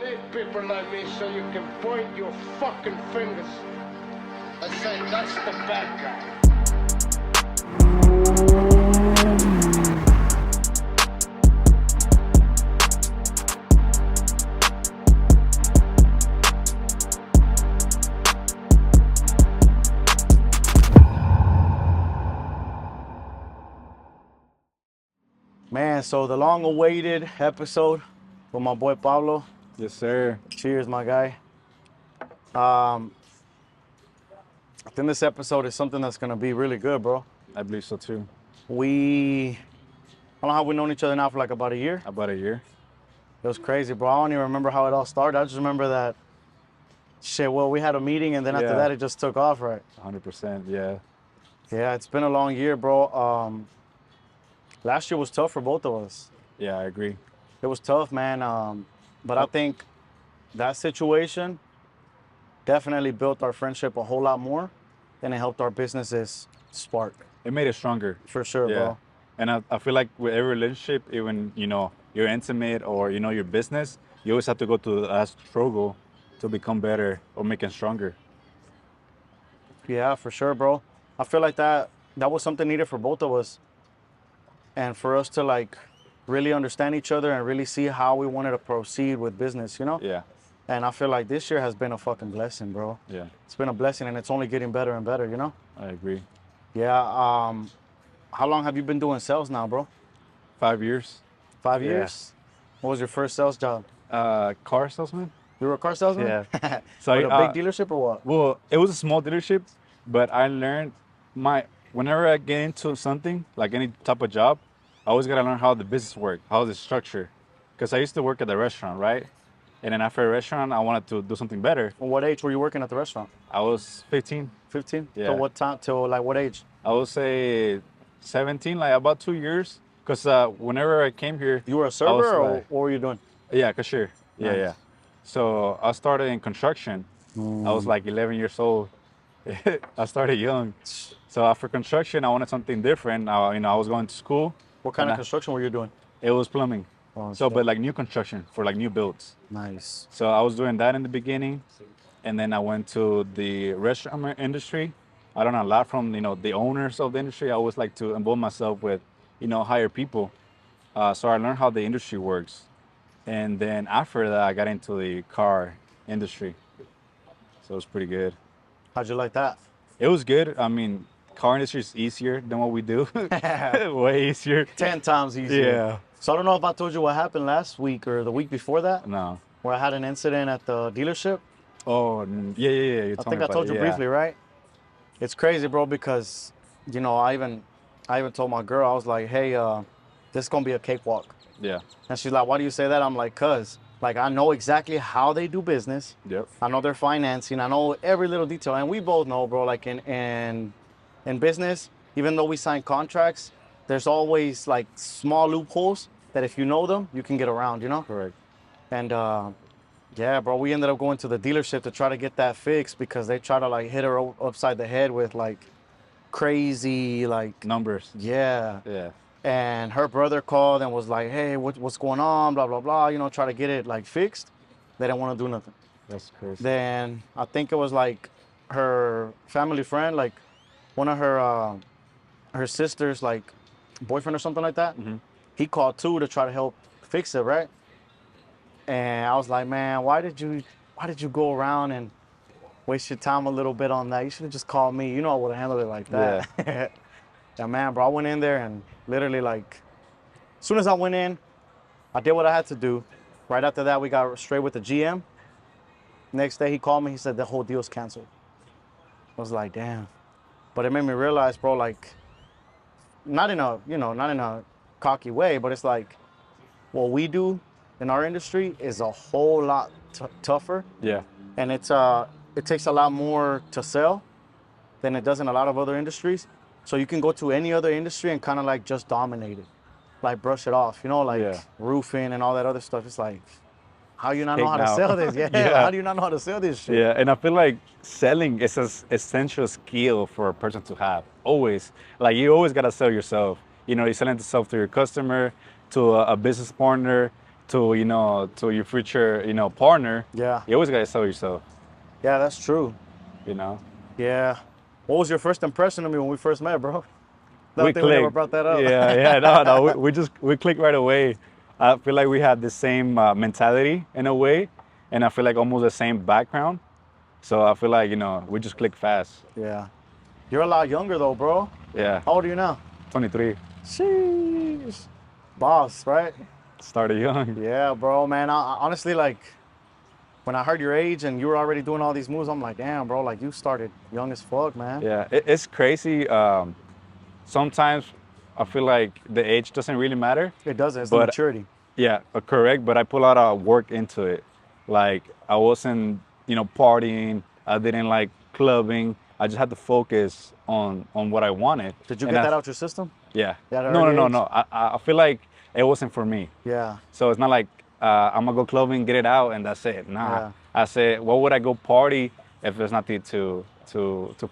need people like me so you can point your fucking fingers. I say that's the bad guy. Man, so the long-awaited episode with my boy Pablo. Yes, sir. Cheers, my guy. I think this episode is something that's gonna be really good, bro. I believe so too. I don't know how we've known each other now for like about a year. About a year. It was crazy, bro. I don't even remember how it all started. I just remember that, well, we had a meeting and then after that it just took off, right? 100%, yeah. Yeah, it's been a long year, bro. Last year was tough for both of us. Yeah, I agree. It was tough, man. But I think that situation definitely built our friendship a whole lot more, and it helped our businesses spark. It made it stronger. For sure, bro. And I feel like with every relationship, even, you're intimate or, your business, you always have to go to that struggle to become better or make it stronger. Yeah, for sure, bro. I feel like that was something needed for both of us. And for us to like really understand each other and really see how we wanted to proceed with business, Yeah. And I feel like this year has been a fucking blessing, bro. Yeah. It's been a blessing and it's only getting better and better, I agree. Yeah. How long have you been doing sales now, bro? 5 years. 5 Yeah. years? What was your first sales job? Car salesman. You were a car salesman? Yeah. So a big dealership or what? Well, it was a small dealership, but I learned whenever I get into something, like any type of job, I always gotta learn how the business works, how the structure. Because I used to work at the restaurant, right? And then after a restaurant, I wanted to do something better. Well, what age were you working at the restaurant? I was 15. 15? Yeah. Till what time? Till like what age? I would say 17, like about 2 years. Because whenever I came here, You were a server or like, what were you doing? yeah, cashier. Nice. Yeah. So I started in construction. I was like 11 years old. I started young. So after construction, I wanted something different. I was going to school. What kind of construction were you doing? It was plumbing. Oh, So, shit. but like new construction for like new builds. Nice. So I was doing that in the beginning, and then I went to the restaurant industry. I learned a lot from the owners of the industry. I always like to involve myself with hire people. So I learned how the industry works, and then after that I got into the car industry. So it was pretty good. How'd you like that? It was good. I mean, car industry is easier than what we do. Way easier. 10 times easier. Yeah. So I don't know if I told you what happened last week or the week before that, No. where I had an incident at the dealership. Oh, yeah. You I think I told you briefly, right? It's crazy, bro, because, I even told my girl, I was like, hey, this is going to be a cakewalk. Yeah. And she's like, why do you say that? I'm like, cause like I know exactly how they do business. Yep. I know their financing. I know every little detail. And we both know, bro, like in business, even though we sign contracts, there's always like small loopholes that if you know them, you can get around, Correct. And yeah, bro, we ended up going to the dealership to try to get that fixed because they try to like hit her upside the head with like crazy like Numbers. Yeah. Yeah. And her brother called and was like, hey, what's going on? Blah, blah, blah. Try to get it like fixed. They didn't want to do nothing. That's crazy. Then I think it was like her family friend, like one of her sister's like boyfriend or something like that. Mm-hmm. He called too to try to help fix it, right? And I was like, man, why did you go around and waste your time a little bit on that? You should have just called me. I would have handled it like that. Yeah. Yeah, man, bro, I went in there and literally like, as soon as I went in, I did what I had to do. Right after that, we got straight with the GM. Next day, he called me. He said the whole deal's canceled. I was like, damn. But it made me realize, bro, like, not in a cocky way, but it's like what we do in our industry is a whole lot tougher. Yeah. And it takes a lot more to sell than it does in a lot of other industries. So you can go to any other industry and kind of like just dominate it, like brush it off, roofing and all that other stuff. It's like, how you not know how to sell this? Yeah. How do you not know how to sell this shit? Yeah, and I feel like selling is an essential skill for a person to have. Always. Like you always gotta sell yourself. You're selling yourself to your customer, to a business partner, to to your future partner, Yeah. you always gotta sell yourself. Yeah, that's true. You know, Yeah. What was your first impression of me when we first met, bro? I we don't think we never clicked. brought that up. Yeah, yeah, no, we clicked right away. I feel like we had the same mentality in a way, and I feel like almost the same background. So I feel like we just click fast. Yeah. You're a lot younger though, bro. Yeah, How old are you now? 23. Sheesh. Boss, right? Started young. Yeah, bro, man. I honestly, like, when I heard your age and you were already doing all these moves, I'm like, damn, bro, like you started young as fuck, man. Yeah, it's crazy. Sometimes I feel like the age doesn't really matter. It doesn't. It's the But maturity. yeah, correct. But I put a lot of work into it. Like I wasn't, partying. I didn't like clubbing. I just had to focus on what I wanted. Did you And get that out your system? Yeah. Yeah, at an No, no, early no, age? no. I feel like it wasn't for me. Yeah. So it's not like I'm gonna go clubbing, get it out, and that's it. Nah. Yeah. I said, what would I go party if there's nothing to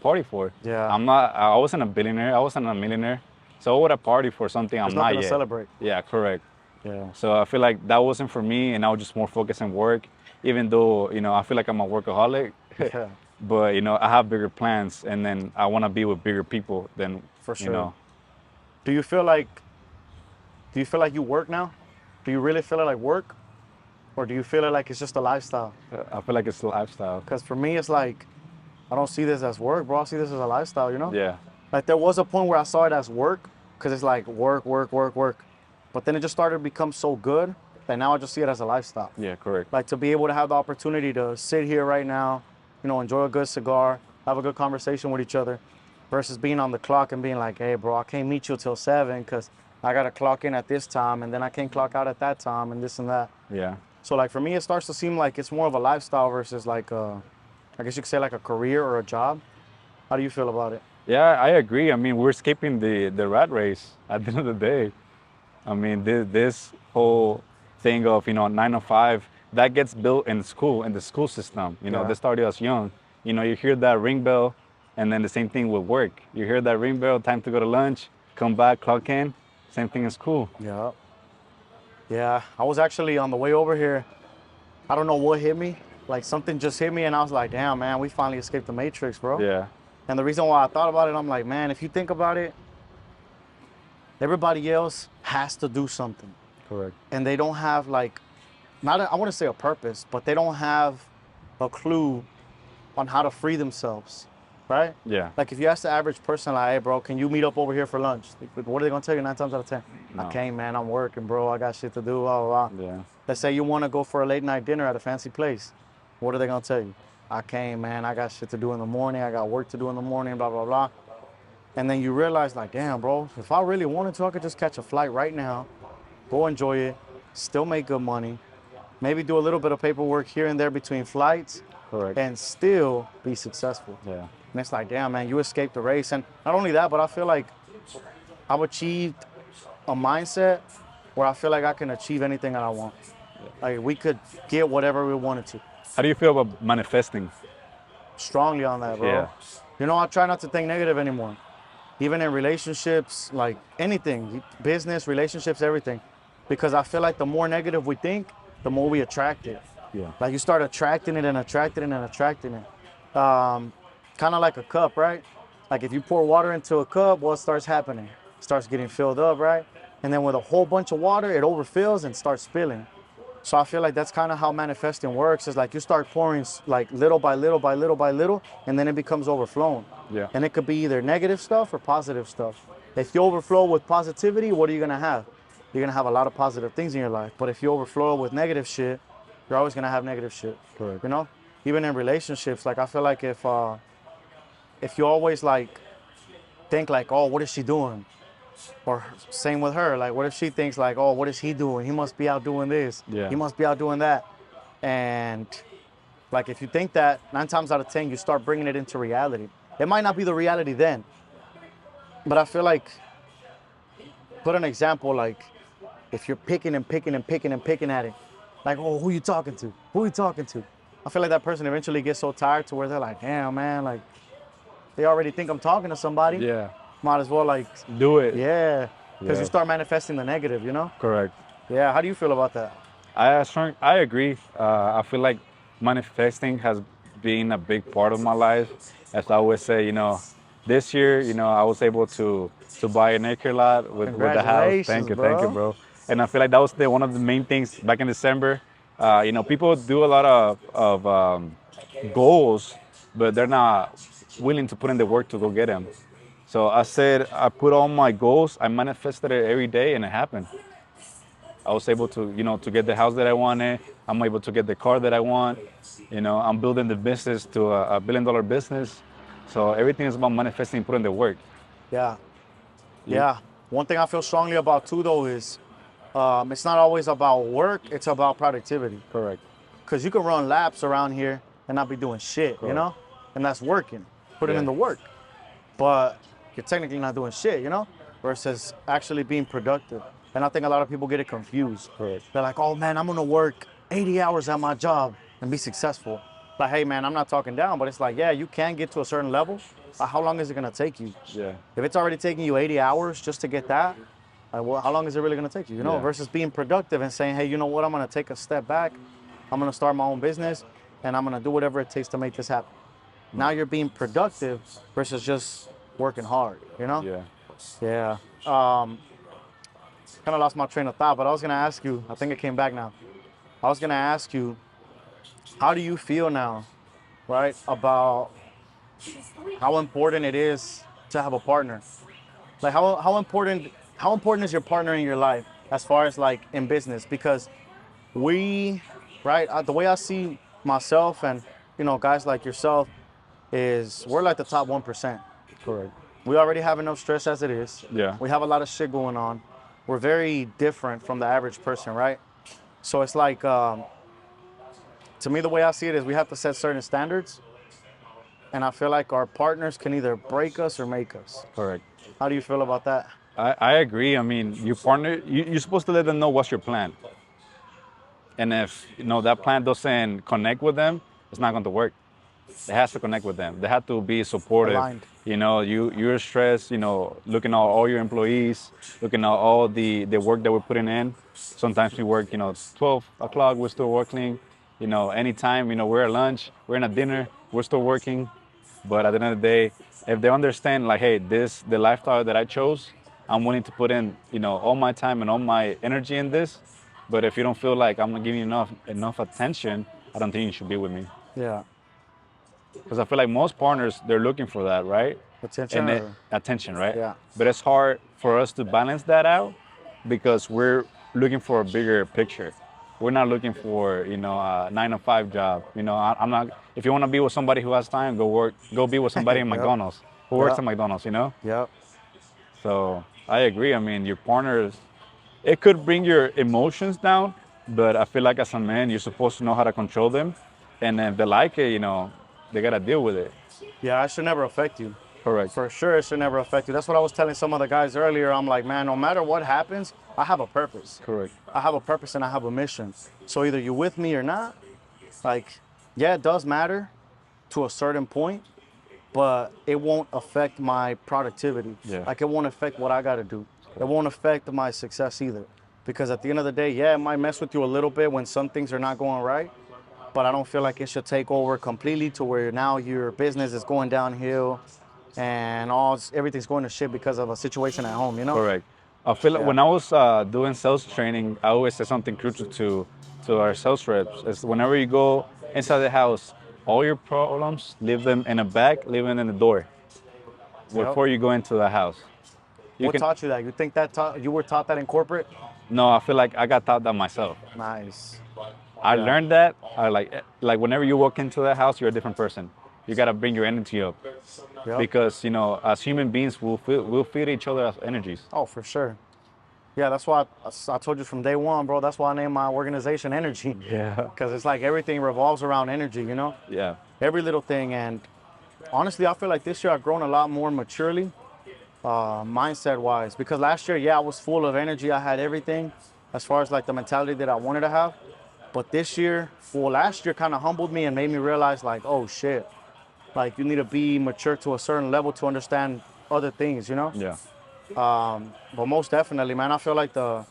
party for? Yeah. I wasn't a billionaire. I wasn't a millionaire. So what would I party for? Something I'm There's not nothing yet. to celebrate. Yeah, correct. Yeah. So I feel like that wasn't for me, and I was just more focused on work. Even though I feel like I'm a workaholic, Yeah. but I have bigger plans, and then I want to be with bigger people than For sure. Do you feel like you work now? Do you really feel it like work? Or do you feel it like it's just a lifestyle? I feel like it's a lifestyle. Because for me, it's like, I don't see this as work, bro. I see this as a lifestyle, you know? Yeah, Like there was a point where I saw it as work, because it's like work, work, work, work. But then it just started to become so good that now I just see it as a lifestyle. yeah, correct. Like to be able to have the opportunity to sit here right now, enjoy a good cigar, have a good conversation with each other, versus being on the clock and being like, hey, bro, I can't meet you till 7 because I got to clock in at this time and then I can't clock out at that time and this and that. Yeah. So like for me, it starts to seem like it's more of a lifestyle versus like I guess you could say like a career or a job. How do you feel about it? Yeah, I agree. I mean, we're escaping the rat race at the end of the day. I mean, this whole thing of 9 to 5 that gets built in school, in the school system. Yeah. They started us young. You hear that ring bell, and then the same thing with work. You hear that ring bell, time to go to lunch, come back, clock in. Same thing in school. Yeah. Yeah, I was actually on the way over here. I don't know what hit me. Like something just hit me and I was like, damn, man, we finally escaped the Matrix, bro. Yeah. And the reason why I thought about it, I'm like, man, if you think about it, everybody else has to do something. Correct. And they don't have like, I wouldn't say a purpose, but they don't have a clue on how to free themselves, right? Yeah. Like if you ask the average person, like, hey, bro, can you meet up over here for lunch? Like, what are they gonna tell you 9 times out of 10? No. I can't, man, I'm working, bro. I got shit to do, blah, blah, blah. Yeah. Let's say you wanna go for a late night dinner at a fancy place. What are they gonna tell you? I can't, man, I got shit to do in the morning. I got work to do in the morning, blah, blah, blah. And then you realize like, damn, bro, if I really wanted to, I could just catch a flight right now, go enjoy it, still make good money, maybe do a little bit of paperwork here and there between flights, Correct. and still be successful. Yeah. And it's like, damn, man, you escaped the race. And not only that, but I feel like I've achieved a mindset where I feel like I can achieve anything that I want. Like we could get whatever we wanted to. How do you feel about manifesting? Strongly on that, bro. Yeah. I try not to think negative anymore. Even in relationships, like anything, business, relationships, everything. Because I feel like the more negative we think, the more we attract it. Yeah. Like you start attracting it and attracting it and attracting it. Kind of like a cup, right? Like if you pour water into a cup, what starts happening? It starts getting filled up, right? And then with a whole bunch of water, it overfills and starts spilling. So I feel like that's kind of how manifesting works. Is like you start pouring like little by little by little by little, and then it becomes overflowing. Yeah. And it could be either negative stuff or positive stuff. If you overflow with positivity, what are you gonna have? You're gonna have a lot of positive things in your life. But if you overflow with negative shit, you're always gonna have negative shit. Correct. Even in relationships, like I feel like if you always like think like, oh, what is she doing? Or same with her, like what if she thinks like, oh, what is he doing? He must be out doing this. Yeah. He must be out doing that. And like if you think that, 9 times out of 10, you start bringing it into reality. It might not be the reality then, but I feel like, put an example, like if you're picking and picking and picking and picking at it, like, oh, who you talking to? Who you talking to? I feel like that person eventually gets so tired to where they're like, damn, man, like they already think I'm talking to somebody. Yeah. Might as well like, Do it. yeah, because Yeah. you start manifesting the negative, Correct. Yeah, how do you feel about that? I agree. I feel like manifesting has been a big part of my life. As I always say, this year, I was able to buy an acre lot with the house. Congratulations, Thank you, bro. bro. And I feel like that was one of the main things back in December. People do a lot of goals, but they're not willing to put in the work to go get them. So I said I put all my goals, I manifested it every day, and it happened. I was able to get the house that I wanted. I'm able to get the car that I want. I'm building the business to a $1 billion business. So everything is about manifesting, putting the work. Yeah. You- Yeah. One thing I feel strongly about too, though, is it's not always about work. It's about productivity. Correct. Because you can run laps around here and not be doing shit, Correct. And that's working, putting Yeah. in the work. But you're technically not doing shit, versus actually being productive. And I think a lot of people get it confused. Correct. They're like, oh man, I'm gonna work 80 hours at my job and be successful. Like, hey man, I'm not talking down, but it's like, yeah, you can get to a certain level. But how long is it gonna take you? Yeah. If it's already taking you 80 hours just to get that, well, how long is it really gonna take you? Yeah. Versus being productive and saying, hey, you know what? I'm gonna take a step back. I'm gonna start my own business, and I'm gonna do whatever it takes to make this happen. Now you're being productive versus just working hard. Yeah. Yeah. Kind of lost my train of thought, but I was gonna ask you. I think it came back now. I was gonna ask you, how do you feel now, right, about how important it is to have a partner? Like how important is your partner in your life as far as like in business? Because the way I see myself and guys like yourself is we're like the top 1%. Correct. We already have enough stress as it is. Yeah. We have a lot of shit going on. We're very different from the average person, right? So it's like, to me, the way I see it is we have to set certain standards. And I feel like our partners can either break us or make us. Correct. How do you feel about that? I agree. I mean, you partner, you're supposed to let them know what's your plan. And if that plan doesn't connect with them, it's not going to work. It has to connect with them. They have to be supportive. Aligned. You're stressed. Looking at all your employees, looking at all the work that we're putting in. Sometimes we work, 12 o'clock, we're still working. Anytime, we're at lunch, we're in a dinner, we're still working. But at the end of the day, if they understand, like, hey, the lifestyle that I chose, I'm willing to put in, all my time and all my energy in this. But if you don't feel like I'm not giving you enough attention, I don't think you should be with me. Yeah. Because I feel like most partners, they're looking for that, right? Attention. Attention, right? Yeah. But it's hard for us to balance that out because we're looking for a bigger picture. We're not looking for, a 9-to-5 job. I'm not. If you want to be with somebody who has time, go be with somebody in Yep. McDonald's who works Yep. at McDonald's. Yep. So I agree. I mean, your partners, it could bring your emotions down, but I feel like as a man, you're supposed to know how to control them. And if they like it, they got to deal with it. Yeah, it should never affect you. Correct. For sure, it should never affect you. That's what I was telling some of the guys earlier. I'm like, man, no matter what happens, I have a purpose. Correct. I have a purpose and I have a mission. So either you're with me or not. Like, yeah, it does matter to a certain point, but it won't affect my productivity. Yeah. Like, it won't affect what I got to do. It won't affect my success either. Because at the end of the day, yeah, it might mess with you a little bit when some things are not going right, but I don't feel like it should take over completely to where now your business is going downhill and everything's going to shit because of a situation at home, Correct. I feel like Yeah. when I was doing sales training, I always said something crucial to our sales reps. Is whenever you go inside the house, all your problems, leave them in the back, leave them in the door before you go into the house. What taught you that? You think you were taught that in corporate? No, I feel like I got taught that myself. Nice. I learned that. I like whenever you walk into the house, you're a different person. You gotta bring your energy up Yep. because as human beings, we'll feed each other as energies. Oh, for sure. Yeah, that's why I told you from day one, bro. That's why I named my organization Energy. Yeah. Because it's like everything revolves around energy, Yeah. Every little thing. And honestly, I feel like this year I've grown a lot more maturely, mindset-wise. Because last year, yeah, I was full of energy. I had everything as far as like the mentality that I wanted to have. But last year kind of humbled me and made me realize like, oh shit, like you need to be mature to a certain level to understand other things, Yeah. But most definitely, man, I feel like the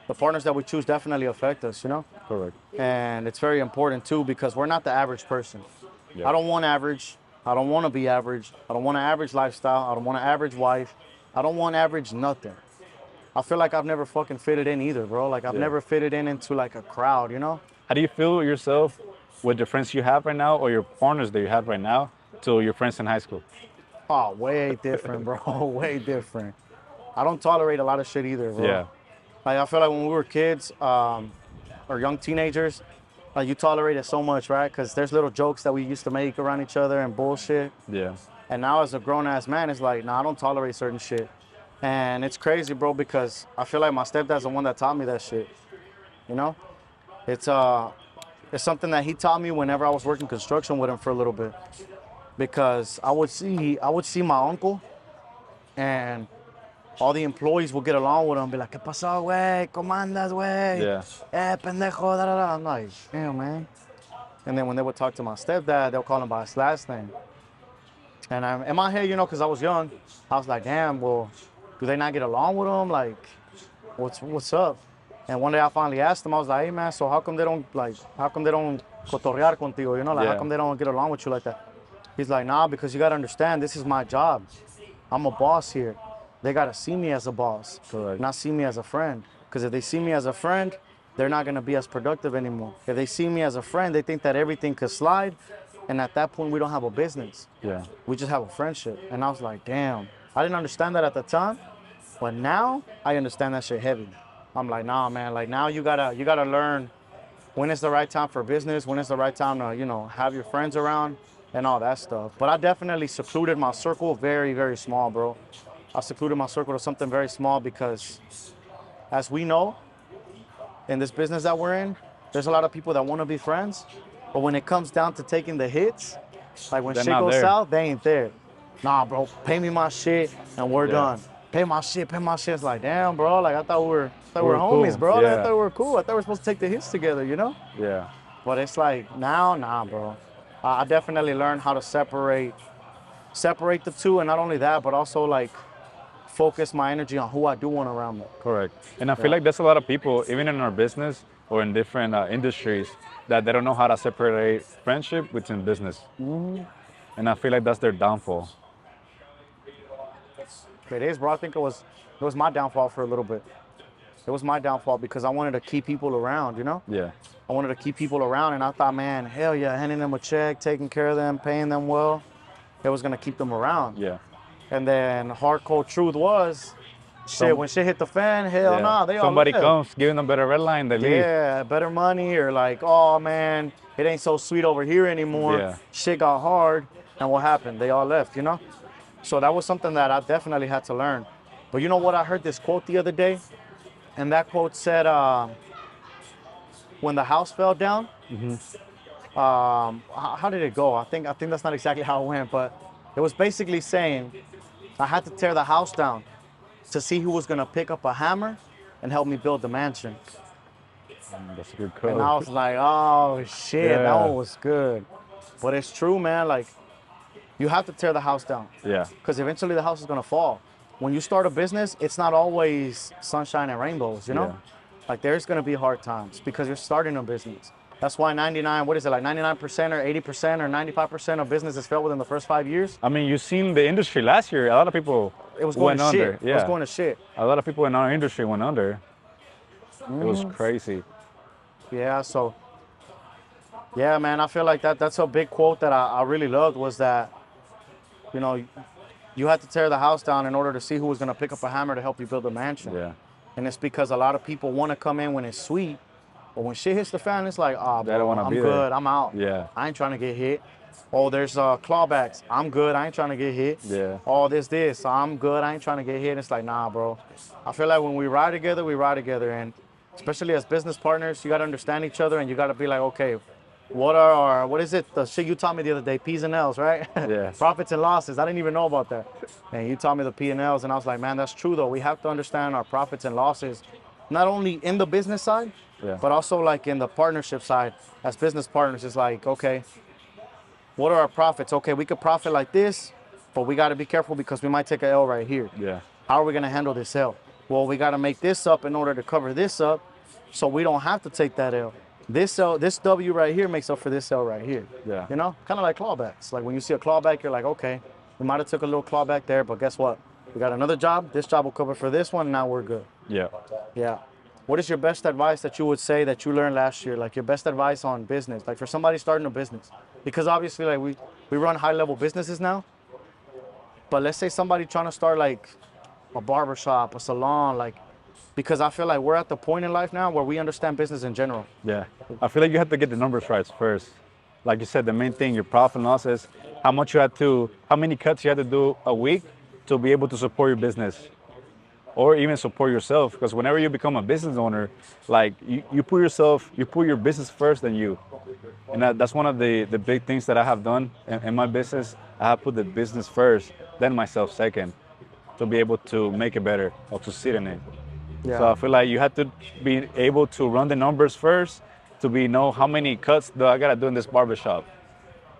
the partners that we choose definitely affect us, you know? Correct. And it's very important too because we're not the average person. Yeah. I don't want average. I don't want to be average. I don't want an average lifestyle. I don't want an average wife. I don't want average nothing. I feel like I've never fucking fitted in either, bro. Like I've Yeah. never fitted in into like a crowd, you know? How do you feel yourself with the friends you have right now or your partners that you have right now to your friends in high school? Oh, way different, bro. Way different. I don't tolerate a lot of shit either, bro. Yeah. Like I feel like when we were kids or young teenagers, like you tolerate it so much, right? Because there's little jokes that we used to make around each other and bullshit. Yeah. And now as a grown ass man, it's like, nah, I don't tolerate certain shit. And it's crazy, bro, because I feel like my stepdad's the one that taught me that shit. You know? It's something that he taught me whenever I was working construction with him for a little bit. Because I would see my uncle and all the employees would get along with him, be like, ¿Qué pasó, güey? ¿Cómo andas, güey? Yeah. Pendejo, da, da, da. I'm like, damn, man. And then when they would talk to my stepdad, they'll call him by his last name. And in my head, you know, because I was young, I was like, damn, well, do they not get along with him? Like, what's up? And one day I finally asked him, I was like, hey, man, so how come they don't cotorrear contigo, you know? Like, Yeah. how come they don't get along with you like that? He's like, nah, because you got to understand, this is my job. I'm a boss here. They got to see me as a boss, Correct. not see me as a friend. Because if they see me as a friend, they're not going to be as productive anymore. If they see me as a friend, they think that everything could slide. And at that point, we don't have a business. Yeah. We just have a friendship. And I was like, damn. I didn't understand that at the time. But now, I understand that shit heavy. I'm like, nah, man. Like, now you gotta learn when it's the right time for business, when it's the right time to, you know, have your friends around and all that stuff. But I definitely secluded my circle very, very small, bro. I secluded my circle to something very small because, as we know, in this business that we're in, there's a lot of people that want to be friends, but when it comes down to taking the hits, like when They're shit not goes there. south, they ain't there. Nah, bro, pay me my shit and we're Yeah. done. Pay my shit. It's like, damn, bro. Like I thought we were homies, cool. bro. Like, I Yeah. thought we were cool. I thought we were supposed to take the hits together, you know? Yeah. But it's like now, nah, bro. I definitely learned how to separate the two, and not only that, but also like focus my energy on who I do want around me. Correct. And I feel like there's a lot of people, even in our business or in different industries, that they don't know how to separate friendship within business. Mm-hmm. And I feel like that's their downfall. It is, bro. I think it was my downfall for a little bit. It was my downfall because I wanted to keep people around, you know? Yeah. I wanted to keep people around, and I thought, man, hell yeah, handing them a check, taking care of them, paying them well, it was gonna keep them around. Yeah. And then hard cold truth was, shit, when shit hit the fan, hell Yeah. nah, they all Somebody left. comes, giving them better red line, they leave. Yeah, better money, or like, oh man, it ain't so sweet over here anymore. Yeah. Shit got hard, and what happened? They all left, you know? So that was something that I definitely had to learn. But you know what? I heard this quote the other day, and that quote said, when the house fell down, how did it go? I think that's not exactly how it went, but it was basically saying I had to tear the house down to see who was gonna pick up a hammer and help me build the mansion. That's a good quote. And I was like, oh shit, that Yeah. one was good. But it's true, man. Like, you have to tear the house down Yeah. because eventually the house is gonna fall. When you start a business, it's not always sunshine and rainbows, you know? Yeah. Like, there's gonna be hard times because you're starting a business. That's why 99% or 80% or 95% of businesses fail within the first 5 years. I mean, you've seen the industry last year. A lot of people It was going went to under. shit. Yeah. It was going to shit. A lot of people in our industry went under. It was Mm. crazy. Yeah, so, yeah, man, I feel like that's a big quote that I really loved was that, you know, you had to tear the house down in order to see who was going to pick up a hammer to help you build a mansion. Yeah. And it's because a lot of people want to come in when it's sweet, but when shit hits the fan, it's like, oh, They don't wanna I'm be good, there. I'm out. Yeah. I ain't trying to get hit. Oh, there's clawbacks. I'm good, I ain't trying to get hit. Yeah. Oh, this. I'm good, I ain't trying to get hit. It's like, nah, bro. I feel like when we ride together, we ride together. And especially as business partners, you got to understand each other and you got to be like, okay, what is it? The shit you taught me the other day, P's and L's, right? Yeah. Profits and losses. I didn't even know about that. And you taught me the P and L's, and I was like, man, that's true though. We have to understand our profits and losses, not only in the business side, Yeah. but also like in the partnership side. As business partners, it's like, okay, what are our profits? Okay, we could profit like this, but we got to be careful because we might take an L right here. Yeah. How are we gonna handle this L? well, we got to make this up in order to cover this up, so we don't have to take that L. This W right here makes up for this L right here. Yeah. You know, kind of like clawbacks. Like when you see a clawback, you're like, okay, we might have took a little clawback there, but guess what? We got another job. This job will cover for this one. Now we're good. Yeah. Yeah. What is your best advice that you would say that you learned last year? Like your best advice on business, like for somebody starting a business, because obviously like we run high level businesses now. But let's say somebody trying to start like a barbershop, a salon, like, because I feel like we're at the point in life now where we understand business in general. Yeah. I feel like you have to get the numbers right first. Like you said, the main thing, your profit and loss is how many cuts you had to do a week to be able to support your business or even support yourself. Because whenever you become a business owner, like you put your business first than you. And that's one of the big things that I have done in my business. I have put the business first, then myself second, to be able to make it better or to succeed in it. Yeah. So I feel like you have to be able to run the numbers first to know how many cuts do I gotta do in this barbershop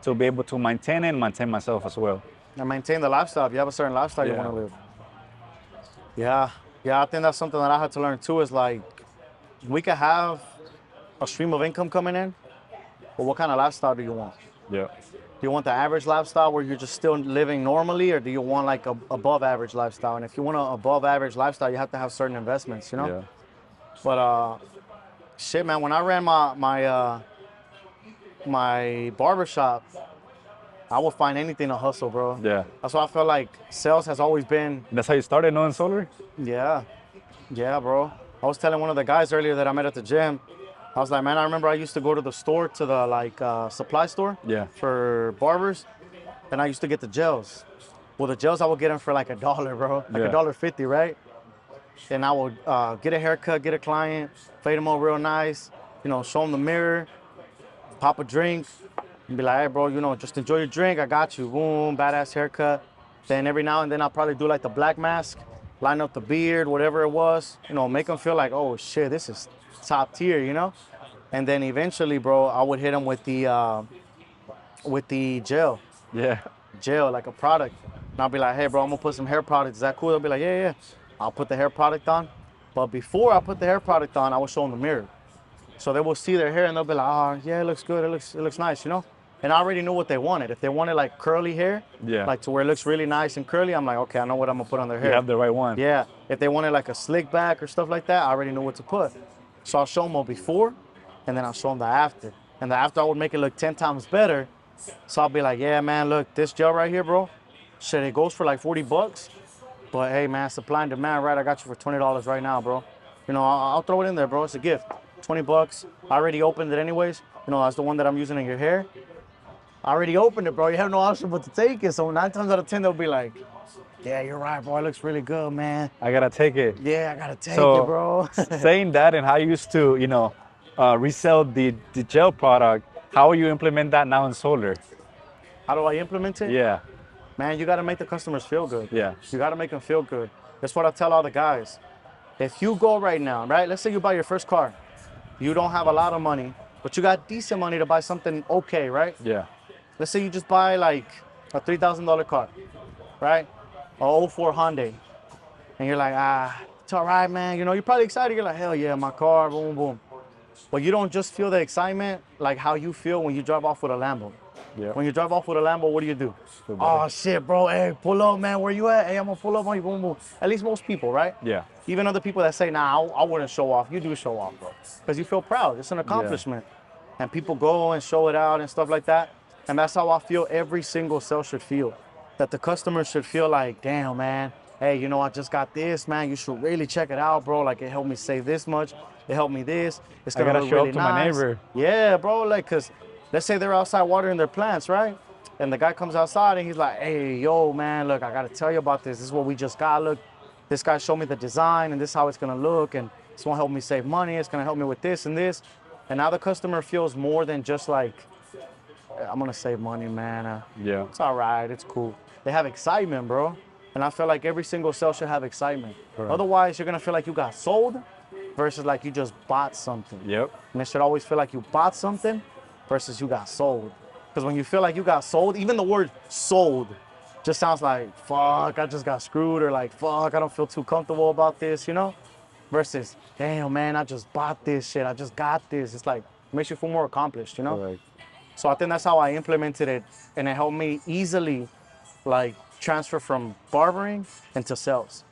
to be able to maintain it and maintain myself as well. And maintain the lifestyle. If you have a certain lifestyle you Yeah. want to live. Yeah. Yeah, I think that's something that I had to learn too, is like we could have a stream of income coming in, but what kind of lifestyle do you want? Yeah. Do you want the average lifestyle where you're just still living normally, or do you want like a above average lifestyle? And if you want an above average lifestyle, you have to have certain investments, you know? Yeah. But shit, man, when I ran my barbershop, I would find anything to hustle, bro. Yeah. That's why I feel like sales has always been, That's how you started knowing solar? yeah, bro. I was telling one of the guys earlier that I met at the gym, I was like, man, I remember I used to go to the store, to the like supply store Yeah. for barbers, and I used to get the gels. Well, the gels I would get them for like $1, bro, like Yeah. $1.50, right? And I would get a haircut, get a client, fade them up real nice, you know, show them the mirror, pop a drink, and be like, hey, bro, you know, just enjoy your drink. I got you. Boom, badass haircut. Then every now and then I'll probably do like the black mask, line up the beard, whatever it was, you know, make them feel like, oh shit, this is top tier, you know? And then eventually, bro, I would hit them with the gel, Yeah. like a product. And I'll be like, hey, bro, I'm gonna put some hair product. Is that cool? They'll be like, yeah. I'll put the hair product on. But before I put the hair product on, I will show them the mirror. So they will see their hair and they'll be like, oh, yeah, it looks good. It looks nice, you know? And I already knew what they wanted. If they wanted like curly hair, Yeah. like to where it looks really nice and curly, I'm like, okay, I know what I'm gonna put on their hair. You have the right one. Yeah, if they wanted like a slick back or stuff like that, I already knew what to put. So I'll show them a before, and then I'll show them the after. And the after I would make it look 10 times better. So I'll be like, yeah, man, look, this gel right here, bro, shit, it goes for like $40. But hey, man, supply and demand, right? I got you for $20 right now, bro. You know, I'll throw it in there, bro. It's a gift. $20. I already opened it anyways. You know, that's the one that I'm using in your hair. I already opened it, bro. You have no option but to take it. So 9 times out of 10, they'll be like, yeah, you're right, bro. It looks really good, man. I gotta take it. Yeah, I gotta take So, it, bro. saying that and how you used to, resell the gel product, how will you implement that now in solar? How do I implement it? Yeah. Man, you gotta make the customers feel good. Yeah. You gotta make them feel good. That's what I tell all the guys. If you go right now, right? Let's say you buy your first car. You don't have a lot of money, but you got decent money to buy something okay, right? Yeah. Let's say you just buy like a $3,000 car, right? A 04 Hyundai. And you're like, it's all right, man. You know, you're probably excited. You're like, hell yeah, my car, boom, boom. But you don't just feel the excitement like how you feel when you drive off with a Lambo. Yeah. When you drive off with a Lambo, what do? Feel better. Oh, shit, bro. Hey, pull up, man. Where you at? Hey, I'm going to pull up on you. Boom, boom. At least most people, right? Yeah. Even other people that say, nah, I wouldn't show off. You do show off, bro. Because you feel proud. It's an accomplishment. And people go and show it out and stuff like that. And that's how I feel every single sale should feel. That the customer should feel like, damn, man. Hey, you know, I just got this, man. You should really check it out, bro. Like, it helped me save this much. It helped me this. It's I going gotta to look show really up to nice. my neighbor. Yeah, bro. Like, because let's say they're outside watering their plants, right? And the guy comes outside and he's like, hey, yo, man, look, I got to tell you about this. This is what we just got. Look, this guy showed me the design and this is how it's going to look. And it's going to help me save money. It's going to help me with this and this. And now the customer feels more than just like, I'm going to save money, man. Yeah. It's all right. It's cool. They have excitement, bro. And I feel like every single sale should have excitement. Correct. Otherwise, you're going to feel like you got sold versus like you just bought something. Yep. And it should always feel like you bought something versus you got sold. Because when you feel like you got sold, even the word sold just sounds like, fuck, I just got screwed, or like, fuck, I don't feel too comfortable about this, you know? Versus, damn, man, I just bought this shit. I just got this. It's like, makes you feel more accomplished, you know? Correct. So I think that's how I implemented it. And it helped me easily, like, transfer from barbering into sales.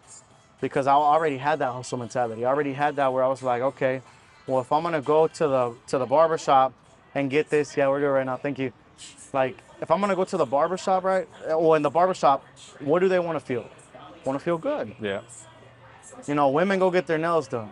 Because I already had that hustle mentality. I already had that where I was like, okay, well, if I'm gonna go to the barber shop and get this, yeah, we're good right now, thank you. Like, if I'm gonna go to the barber shop, right? Well, in the barber shop, what do they want to feel? Want to feel good. Yeah. You know, women go get their nails done.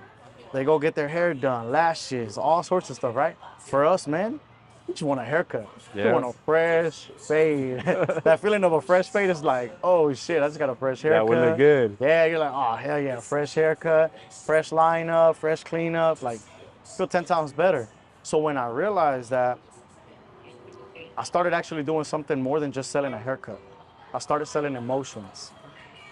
They go get their hair done, lashes, all sorts of stuff, right? For us, men, we just want a haircut. We Yeah. want a fresh fade. That feeling of a fresh fade is like, oh shit, I just got a fresh haircut. That would look good. Yeah, you're like, oh hell yeah, fresh haircut, fresh lineup, fresh cleanup, like feel 10 times better. So when I realized that, I started actually doing something more than just selling a haircut. I started selling emotions.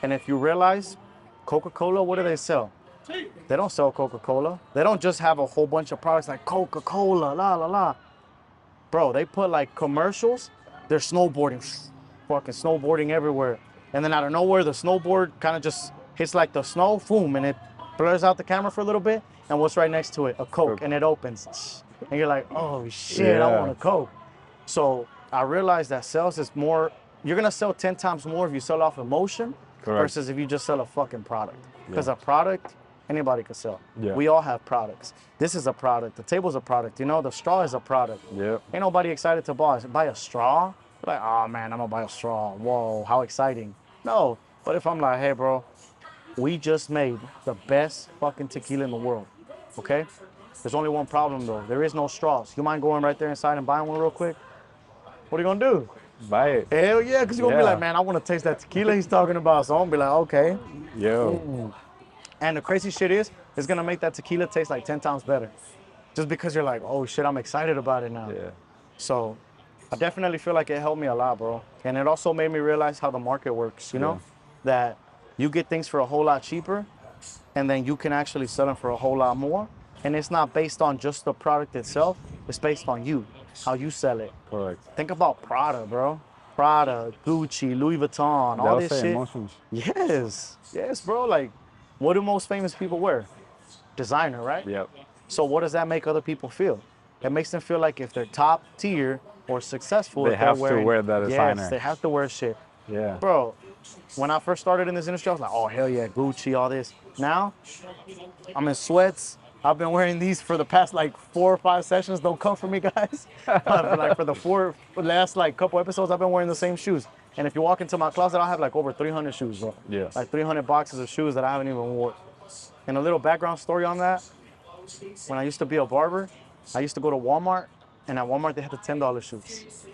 And if you realize, Coca-Cola, what do they sell? They don't sell Coca-Cola. They don't just have a whole bunch of products like Coca-Cola, la la la. Bro, they put like commercials, they're snowboarding, fucking snowboarding everywhere. And then out of nowhere, the snowboard kind of just hits like the snow, boom, and it blurs out the camera for a little bit. And what's right next to it? A Coke, and it opens. And you're like, oh shit, I Yeah. want a Coke. So I realized that sales is more, you're gonna sell 10 times more if you sell off emotion Correct. versus if you just sell a fucking product. Because a product, anybody can sell. Yeah. We all have products. This is a product. The table's a product. You know, the straw is a product. Yep. Ain't nobody excited to buy a straw. Like, oh man, I'm gonna buy a straw. Whoa, how exciting. No, but if I'm like, hey bro, we just made the best fucking tequila in the world, okay? There's only one problem though. There is no straws. You mind going right there inside and buying one real quick? What are you gonna do? Buy it. Hell yeah, because you're gonna be Yeah. like, man, I wanna taste that tequila he's talking about. So I'm gonna be like, okay. Yo. And the crazy shit is, it's gonna make that tequila taste like 10 times better. Just because you're like, oh shit, I'm excited about it now. Yeah. So I definitely feel like it helped me a lot, bro. And it also made me realize how the market works, you know? That you get things for a whole lot cheaper and then you can actually sell them for a whole lot more. And it's not based on just the product itself, it's based on you, how you sell it. Correct. Think about Prada, bro. Prada, Gucci, Louis Vuitton, all That'll this say shit. emotions. Yes, bro. Like, what do most famous people wear? Designer, right? Yep. So what does that make other people feel? It makes them feel like if they're top tier or successful, They if they're have to wearing, wear the designer. Yes, they have to wear shit. Yeah. Bro, when I first started in this industry, I was like, oh, hell yeah, Gucci, all this. Now, I'm in sweats. I've been wearing these for the past like 4 or 5 sessions. Don't come for me, guys. Like for the last like couple episodes, I've been wearing the same shoes. And if you walk into my closet, I'll have like over 300 shoes, bro. Yeah. Like 300 boxes of shoes that I haven't even worn. And a little background story on that. When I used to be a barber, I used to go to Walmart, and at Walmart they had the $10 shoes.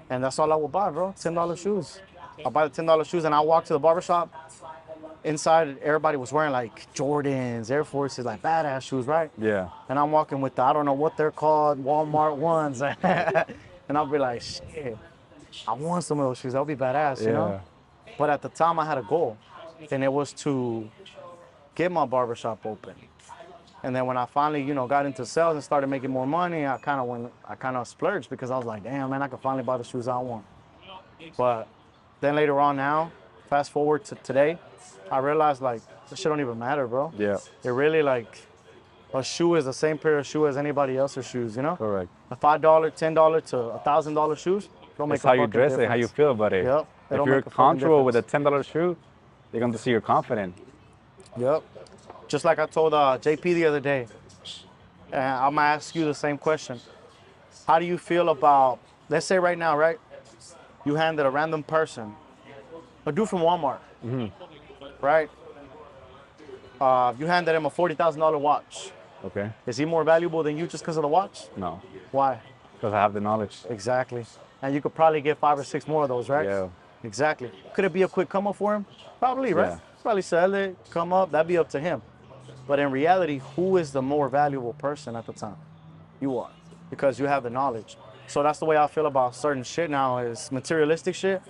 And that's all I would buy, bro, $10 shoes. I'll buy the $10 shoes and I'll walk to the barber shop. Inside, everybody was wearing like Jordans, Air Forces, like badass shoes, right? Yeah. And I'm walking with the, I don't know what they're called, Walmart ones. And I'll be like, shit, I want some of those shoes. That'll be badass, you know? But at the time I had a goal, and it was to get my barbershop open. And then when I finally, you know, got into sales and started making more money, I kind of splurged because I was like, damn, man, I can finally buy the shoes I want. But then later on now, fast forward to today, I realized like, this shit don't even matter, bro. Yeah. It really like, a shoe is the same pair of shoes as anybody else's shoes, you know? Correct. A $5, $10 to $1,000 shoes don't make It's a how you fucking dress it, how you difference. feel about it. Yep. It If don't you're make a fucking comfortable with a difference. $10 shoe, they're going to see you're confident. Yep. Just like I told JP the other day, and I'm gonna ask you the same question. How do you feel about, let's say right now, right? You handed a random person, a dude from Walmart, right? You handed him a $40,000 watch. Okay. Is he more valuable than you just because of the watch? No. Why? Because I have the knowledge. Exactly. And you could probably get 5 or 6 more of those, right? Yeah. Exactly. Could it be a quick come up for him? Probably, right? Yeah. Probably sell it, come up, that'd be up to him. But in reality, who is the more valuable person at the time? You are, because you have the knowledge. So that's the way I feel about certain shit now is materialistic shit.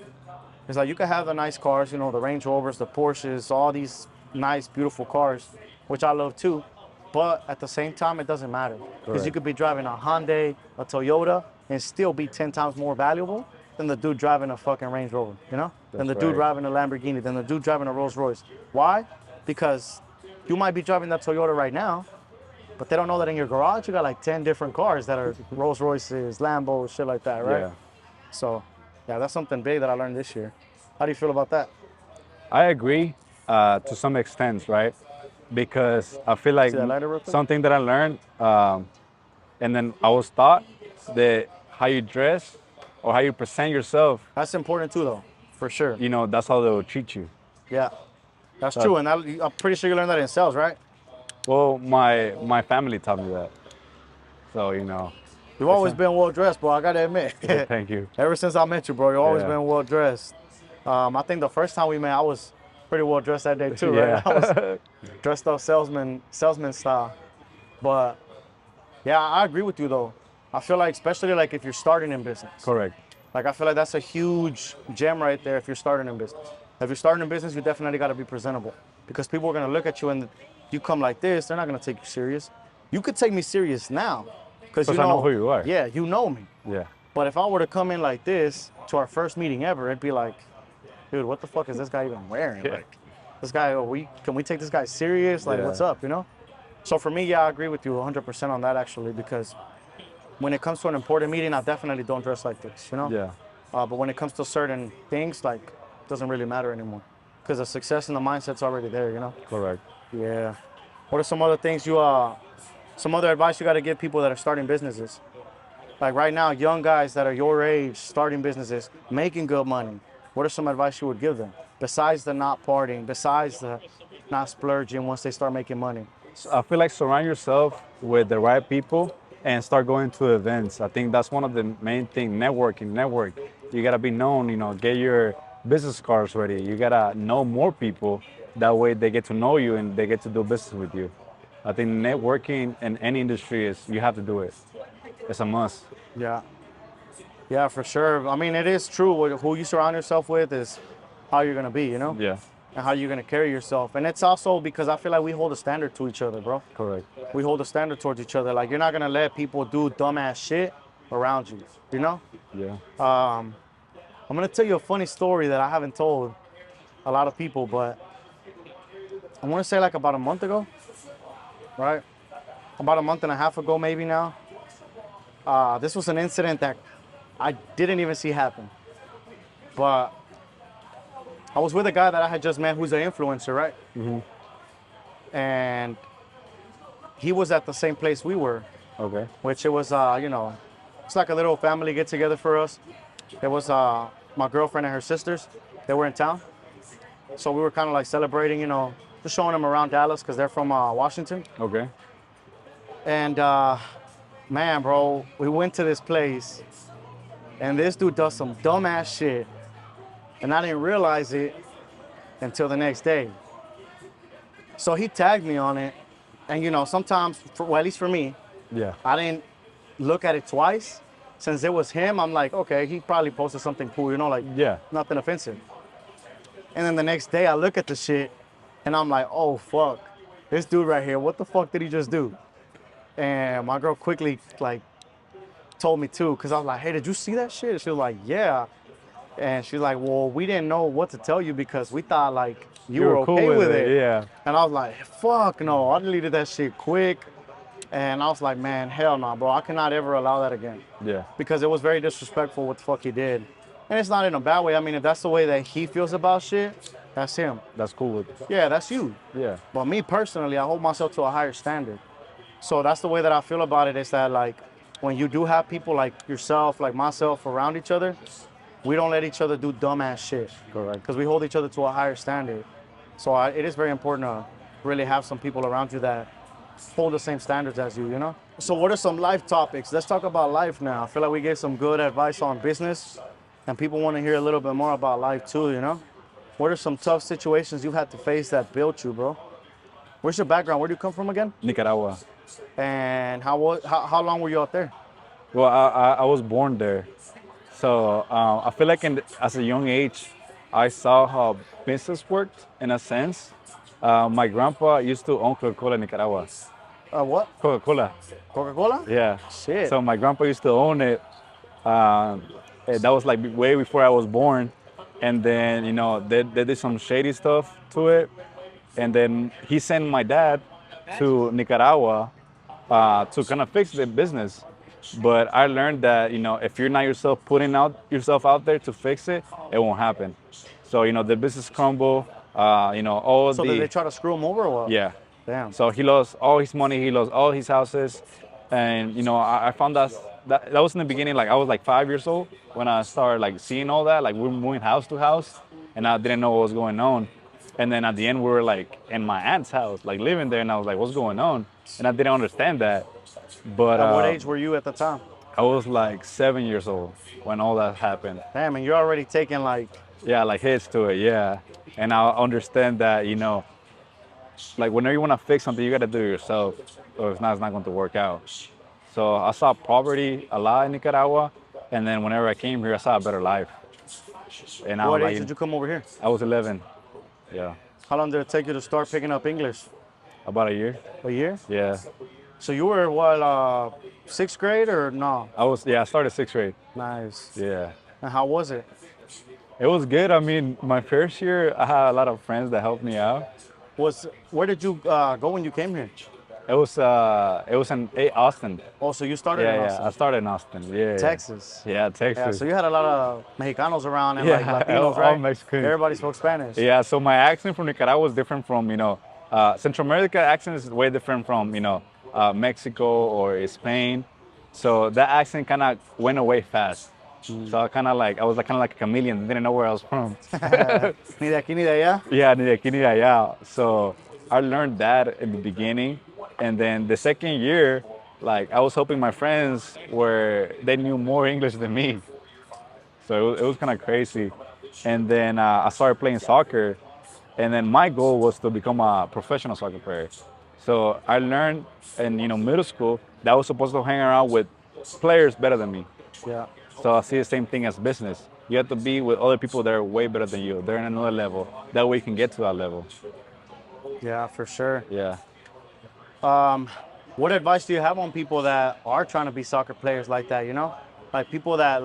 It's like you can have the nice cars, you know, the Range Rovers, the Porsches, all these nice, beautiful cars, which I love too. But at the same time, it doesn't matter. Because you Correct. could be driving a Hyundai, a Toyota, and still be 10 times more valuable than the dude driving a fucking Range Rover, you know? Than the That's dude right. driving a Lamborghini, than the dude driving a Rolls Royce. Why? Because you might be driving that Toyota right now, but they don't know that in your garage you got like 10 different cars that are Rolls Royces, Lambos, shit like that, right? Yeah. So, yeah, that's something big that I learned this year. How do you feel about that? I agree to some extent, right? Because I feel like See that lighter real quick? something that I learned, and then I was taught that how you dress or how you present yourself, That's important too, though, for sure. you know, that's how they will treat you. Yeah, that's true. And I'm pretty sure you learned that in sales, right? Well, my family taught me that. So, you know, You've always been well dressed, bro. I gotta admit. thank you. Ever since I met you, bro, you've always Yeah. been well dressed. I think the first time we met, I was pretty well dressed that day too, right? Yeah. I was dressed up salesman style. But yeah, I agree with you though. I feel like, especially like if you're starting in business, Correct. like I feel like that's a huge gem right there if you're starting in business. If you're starting in business, you definitely got to be presentable because people are gonna look at you and you come like this, they're not gonna take you serious. You could take me serious now because you I know who you are. Yeah, you know me. Yeah. But if I were to come in like this to our first meeting ever, it'd be like, dude, what the fuck is this guy even wearing? Yeah. Like, this guy, can we take this guy serious? Like, Yeah. what's up, you know? So for me, yeah, I agree with you 100% on that actually, because when it comes to an important meeting, I definitely don't dress like this, you know? Yeah. But when it comes to certain things, like, it doesn't really matter anymore because the success and the mindset's already there, you know? Correct. Yeah. What are some other things some other advice you got to give people that are starting businesses? Like right now, young guys that are your age, starting businesses, making good money. What are some advice you would give them? Besides the not partying, besides the not splurging once they start making money. I feel like surround yourself with the right people and start going to events. I think that's one of the main things. Network. You gotta be known. You know, get your business cards ready. You gotta know more people. That way, they get to know you and they get to do business with you. I think networking in any industry is you have to do it. It's a must. Yeah. Yeah, for sure. I mean, it is true. Who you surround yourself with is how you're gonna be, you know? Yeah. And how you're gonna carry yourself. And it's also because I feel like we hold a standard to each other, bro. Correct. We hold a standard towards each other. Like, you're not gonna let people do dumbass shit around you, you know? Yeah. I'm gonna tell you a funny story that I haven't told a lot of people, but I wanna say like about a month ago, right? About a month and a half ago, maybe now. This was an incident that I didn't even see happen. But I was with a guy that I had just met who's an influencer, right? Mm-hmm. And he was at the same place we were, Okay. which it was, you know, it's like a little family get together for us. It was my girlfriend and her sisters. They were in town. So we were kind of like celebrating, you know, just showing them around Dallas because they're from Washington. Okay. And man, bro, we went to this place and this dude does some dumbass shit. And I didn't realize it until the next day. So he tagged me on it. And you know, sometimes, well, at least for me, Yeah. I didn't look at it twice. Since it was him, I'm like, okay, he probably posted something cool, you know, like Yeah. nothing offensive. And then the next day I look at the shit and I'm like, oh fuck, this dude right here, what the fuck did he just do? And my girl quickly like told me too, cause I was like, hey, did you see that shit? And she was like, yeah. And she's like, well, we didn't know what to tell you because we thought like you were okay cool with it. Yeah. And I was like, fuck no, I deleted that shit quick. And I was like, man, hell no, bro, I cannot ever allow that again. Yeah. Because it was very disrespectful what the fuck he did. And it's not in a bad way. I mean, if that's the way that he feels about shit, that's him. That's cool with. Yeah, that's you. Yeah. But me personally, I hold myself to a higher standard. So that's the way that I feel about it, is that like when you do have people like yourself, like myself around each other, we don't let each other do dumbass shit. Correct. Because we hold each other to a higher standard. So it is very important to really have some people around you that hold the same standards as you, you know? So what are some life topics? Let's talk about life now. I feel like we gave some good advice on business and people want to hear a little bit more about life too, you know? What are some tough situations you've had to face that built you, bro? Where's your background? Where do you come from again? Nicaragua. And how long were you out there? Well, I was born there. So I feel like as a young age, I saw how business worked in a sense. My grandpa used to own Coca-Cola in Nicaragua. What? Coca-Cola. Coca-Cola? Yeah. Shit. So my grandpa used to own it. That was like way before I was born. And then, they did some shady stuff to it. And then he sent my dad to Nicaragua to kind of fix the business. But I learned that, if you're not putting out yourself out there to fix it, it won't happen. So, the business crumble, all So did they try to screw him over or what? yeah. Damn. So he lost all his money, he lost all his houses. And, I found that was in the beginning, like I was like 5 years old when I started like seeing all that. Like we were moving house to house and I didn't know what was going on. And then at the end we were like in my aunt's house, like living there, and I was like, what's going on? And I didn't understand that. But At what age were you at the time? I was like 7 years old when all that happened. Damn, and you're already taking like, Yeah, like hits to it, yeah. And I understand that, like whenever you want to fix something, you got to do it yourself, or if not, it's not going to work out. So I saw poverty a lot in Nicaragua, and then whenever I came here, I saw a better life. And I what was age like, did you come over here? I was 11, yeah, How long did it take you to start picking up English? about a year, A year? yeah. So you were what, sixth grade or no? I started sixth grade, Nice. yeah. And how was it? It was good. I mean, my first year, I had a lot of friends that helped me out. Where did you go when you came here? It was in Austin. Oh, so you started Yeah, in yeah. Austin, I started in Austin. Yeah. Texas. Yeah, Texas. Yeah, so you had a lot of Mexicanos around and Yeah, like Latinos, all right? Mexicans. Everybody spoke Spanish. Yeah, so my accent from Nicaragua was different from, Central America accent is way different from, Mexico or Spain. So that accent kind of went away fast. So I was kind of like a chameleon, didn't know where I was from. Ni de aquí ni de allá. Yeah, ni de aquí ni de allá. So I learned that in the beginning. And then the second year, like I was hoping my friends they knew more English than me. So it was kind of crazy. And then I started playing soccer. And then my goal was to become a professional soccer player. So I learned in middle school that I was supposed to hang around with players better than me. Yeah. So I see the same thing as business. You have to be with other people that are way better than you. They're in another level. That way you can get to that level. Yeah, for sure. Yeah. What advice do you have on people that are trying to be soccer players like that, Like people that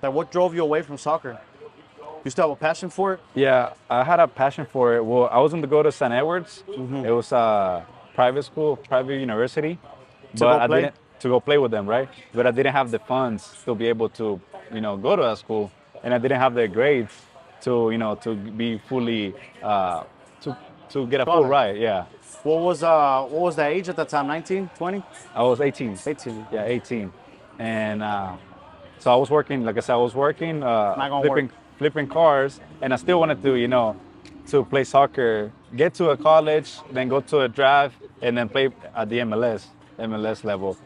what drove you away from soccer? You still have a passion for it? Yeah, I had a passion for it. Well, I was going to go to St. Edward's. It was a private school, private university. go play? Didn't to go play with them, right? But I didn't have the funds to be able to, go to that school, and I didn't have the grades to, to be fully to get a full College. ride. Yeah, What was that age at that time? 19, 20? I was 18. 18. Yeah, 18, and so I was working. Like I said, I was working gonna flipping cars, and I still wanted to, to play soccer, get to a college, then go to a draft, and then play at the MLS level.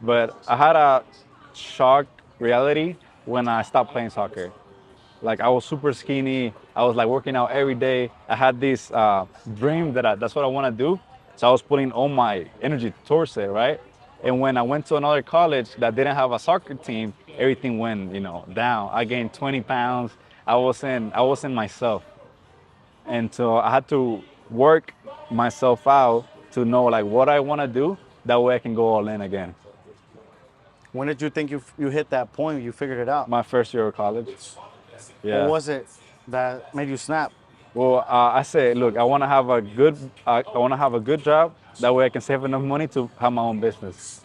But I had a shock reality when I stopped playing soccer. Like I was super skinny. I was like working out every day. I had this dream that's what I want to do. So I was putting all my energy towards it, right? And when I went to another college that didn't have a soccer team, everything went, down. I gained 20 pounds. I wasn't myself. And so I had to work myself out to know like what I want to do. That way I can go all in again. When did you think you hit that point where you figured it out? My first year of college. Yeah. What was it that made you snap? Well, I said, look, I want to have a good job. That way I can save enough money to have my own business.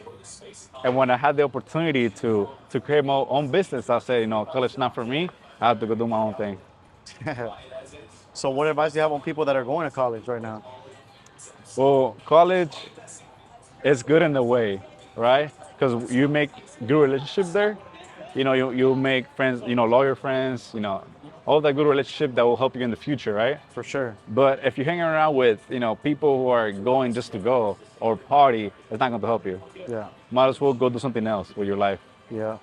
And when I had the opportunity to create my own business, I said, college not for me. I have to go do my own thing. So what advice do you have on people that are going to college right now? Well, college is good in a way, right? Because you make good relationships there. You make friends, lawyer friends, all that good relationship that will help you in the future, right? For sure. But if you're hanging around with, people who are going just to go or party, it's not going to help you. Yeah. Might as well go do something else with your life. Yeah.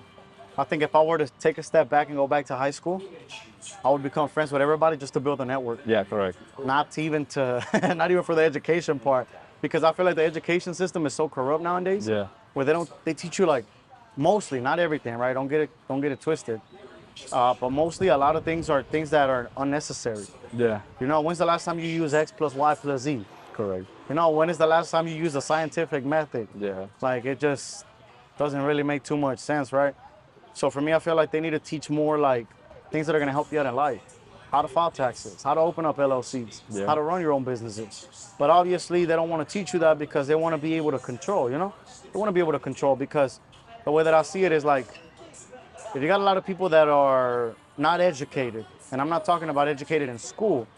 I think if I were to take a step back and go back to high school, I would become friends with everybody just to build a network. Yeah, correct. Not even for the education part, because I feel like the education system is so corrupt nowadays. Yeah. Where they teach you like mostly, not everything, right? Don't get it twisted. But mostly a lot of things are things that are unnecessary. Yeah. When's the last time you used X plus Y plus Z? Correct. When is the last time you used a scientific method? Yeah. Like it just doesn't really make too much sense, right? So for me, I feel like they need to teach more like things that are gonna help you out in life. How to file taxes, how to open up LLCs, Yeah. how to run your own businesses. But obviously they don't want to teach you that because they want to be able to control, you know? They want to be able to control because the way that I see it is like, if you got a lot of people that are not educated, and I'm not talking about educated in school,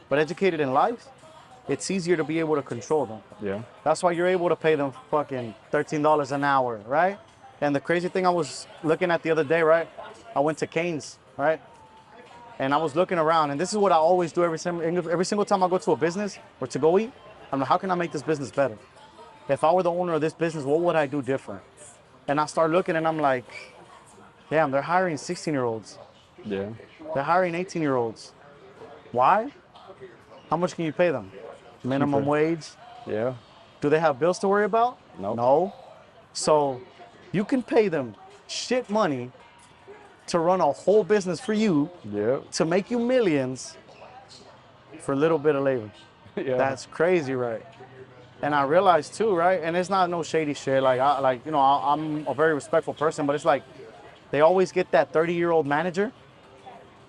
but educated in life, it's easier to be able to control them. Yeah. That's why you're able to pay them fucking $13 an hour, right? And the crazy thing I was looking at the other day, right? I went to Cane's, right? And I was looking around, and this is what I always do every single time I go to a business or to go eat. I'm like, how can I make this business better? If I were the owner of this business, what would I do different? And I start looking, and I'm like, damn, they're hiring 16-year-olds. Yeah. They're hiring 18-year-olds. Why? How much can you pay them? Minimum Cheaper. wage? Yeah. Do they have bills to worry about? Nope. No. So you can pay them shit money to run a whole business for you, Yeah. to make you millions for a little bit of labor. Yeah. That's crazy, right? And I realized too, right? And it's not no shady shit. Like, I'm a very respectful person, but it's like they always get that 30-year-old manager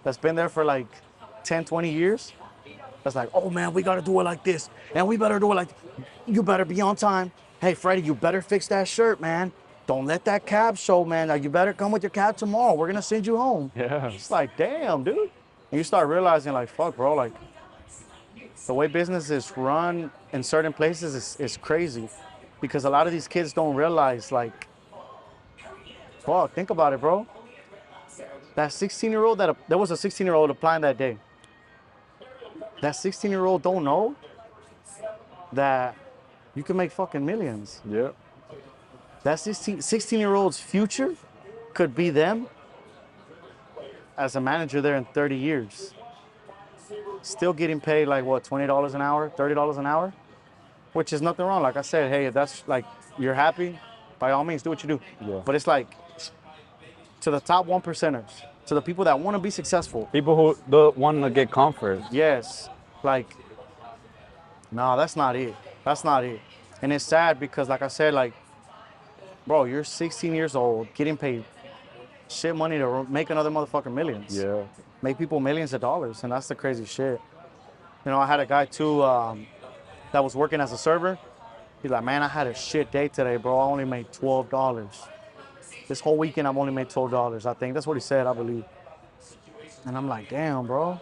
that's been there for like 10, 20 years. That's like, oh man, we gotta do it like this, and we better do it like, you better be on time. Hey, Freddie, you better fix that shirt, man. Don't let that cab show, man. Like, you better come with your cab tomorrow. We're gonna send you home. Yeah. It's like, damn, dude. And you start realizing, like, fuck, bro, like, the way business is run in certain places is crazy. Because a lot of these kids don't realize, like, fuck, think about it, bro. That 16-year-old, there was a 16-year-old applying that day. That 16-year-old don't know that you can make fucking millions. Yeah. That 16-year-old's future could be them as a manager there in 30 years. Still getting paid like what, $20 an hour, $30 an hour? Which is nothing wrong. Like I said, hey, if that's like, you're happy, by all means, do what you do. Yeah. But it's like, to the top 1%ers, to the people that want to be successful. People who don't want to get comfort. Yes, like, no, that's not it. That's not it. And it's sad because, like I said, like, bro, you're 16 years old, getting paid shit money to make another motherfucker millions. Yeah. Make people millions of dollars, and that's the crazy shit. You know, I had a guy too that was working as a server. He's like, man, I had a shit day today, bro. I only made $12. This whole weekend, I've only made $12, I think. That's what he said, I believe. And I'm like, damn, bro.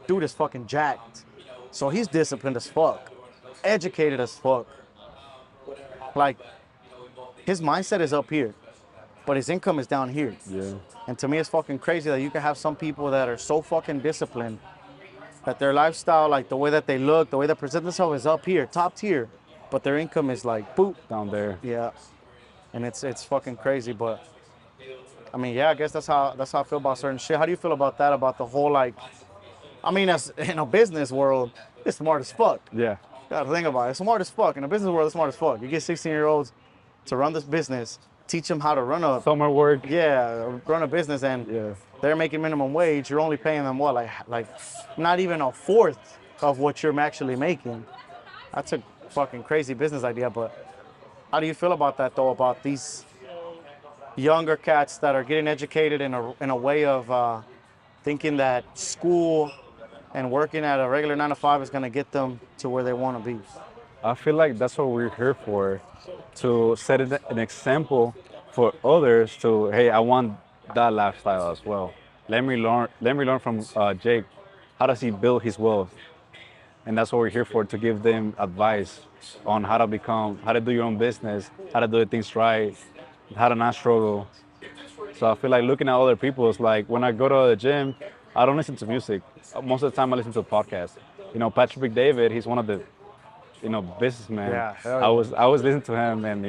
Dude is fucking jacked. So he's disciplined as fuck, educated as fuck. Like, his mindset is up here, but his income is down here. Yeah. And to me, it's fucking crazy that you can have some people that are so fucking disciplined that their lifestyle, like the way that they look, the way they present themselves is up here, top tier, but their income is like, boop. Down there. Yeah. And it's fucking crazy, but I mean, yeah, I guess that's how I feel about certain shit. How do you feel about that? About the whole, like, I mean, as in a business world, it's smart as fuck. Yeah. Gotta think about it. It's smart as fuck. In a business world, it's smart as fuck. You get 16-year-olds to run this business, teach them how to run a Summer work. run a business, and Yeah. they're making minimum wage. You're only paying them what, like not even a fourth of what you're actually making. That's a fucking crazy business idea. But how do you feel about that though? About these younger cats that are getting educated in a way of thinking that school and working at a regular 9-to-5 is gonna get them to where they want to be. I feel like that's what we're here for, to set an example for others to, hey, I want that lifestyle as well. Let me learn from Jake. How does he build his wealth? And that's what we're here for, to give them advice on how to do your own business, how to do things right, how to not struggle. So I feel like looking at other people is like, when I go to the gym, I don't listen to music. Most of the time I listen to a podcast. You know, Patrick David, he's one of the, businessmen. Yeah, hell yeah. I was listening to him, and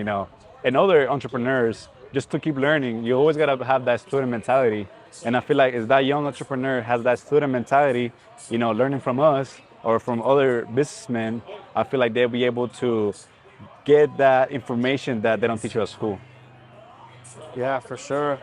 and other entrepreneurs, just to keep learning. You always gotta have that student mentality. And I feel like if that young entrepreneur has that student mentality, learning from us or from other businessmen, I feel like they'll be able to get that information that they don't teach you at school. Yeah, for sure.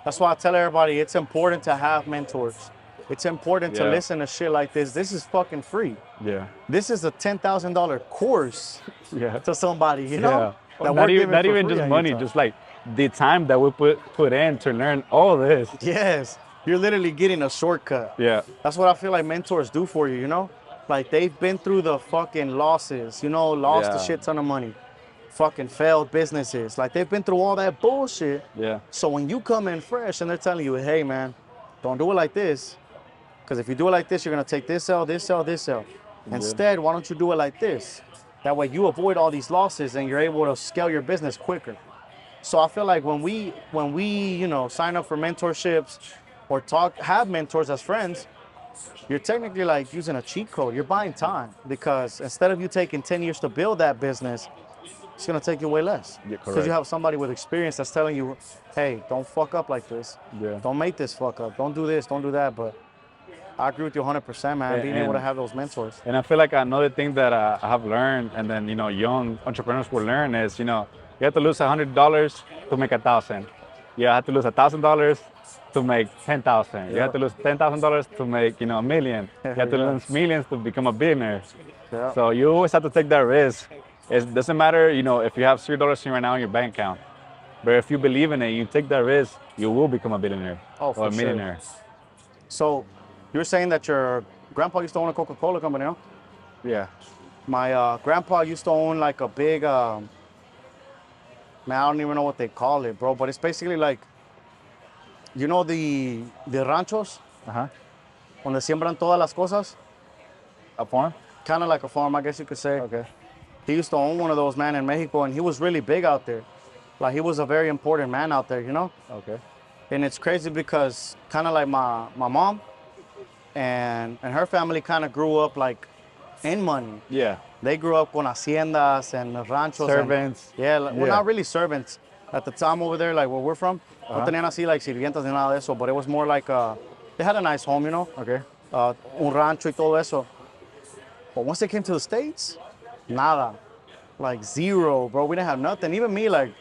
That's why I tell everybody it's important to have mentors. It's important to Yeah. listen to shit like this. This is fucking free. Yeah. This is a $10,000 course Yeah. to somebody, you know? Yeah. That Not we're even, giving not for even free just at money, Utah. just like the time that we put in to learn all this. Yes, you're literally getting a shortcut. Yeah. That's what I feel like mentors do for you, you know? Like they've been through the fucking losses, you know, lost a Yeah. shit ton of money, fucking failed businesses. Like they've been through all that bullshit. Yeah. So when you come in fresh and they're telling you, hey man, don't do it like this. Because if you do it like this, you're gonna take this L, this L, this L. Instead, why don't you do it like this? That way you avoid all these losses and you're able to scale your business quicker. So I feel like when we you know sign up for mentorships or have mentors as friends, you're technically like using a cheat code. You're buying time because instead of you taking 10 years to build that business, it's gonna take you way less. Yeah, Because you correct. have somebody with experience that's telling you, hey, don't fuck up like this. Yeah. Don't make this fuck up. Don't do this, don't do that. But I agree with you 100%, man. Being able to have those mentors. And I feel like another thing that I have learned, and then young entrepreneurs will learn is you have to lose $100 to make 1,000. You have to lose $1,000 to make 10,000. You have to lose $10,000 to make a million. You have to Yeah. lose millions to become a billionaire. Yeah. So you always have to take that risk. It doesn't matter if you have $0 right now in your bank account, but if you believe in it, you take that risk, you will become a billionaire Oh, or for a millionaire. So you were saying that your grandpa used to own a Coca-Cola company, huh? Yeah. My grandpa used to own like a big, man, I don't even know what they call it, bro. But it's basically like, you know the ranchos, Uh-huh. donde siembran todas las cosas? A farm? Kind of like a farm, I guess you could say. Okay. He used to own one of those, man, in Mexico, and he was really big out there. Like he was a very important man out there, you know? Okay. And it's crazy because kind of like my mom and her family kind of grew up like in money. Yeah. They grew up con haciendas and ranchos. Servants. Yeah, well, Yeah. not really servants. At the time over there, like where we're from, no tenían así like sirvientas ni nada de eso, but it was more like they had a nice home, you know? Okay. Un rancho y todo eso. But once they came to the States, nada. Like zero, bro. We didn't have nothing. Even me, like,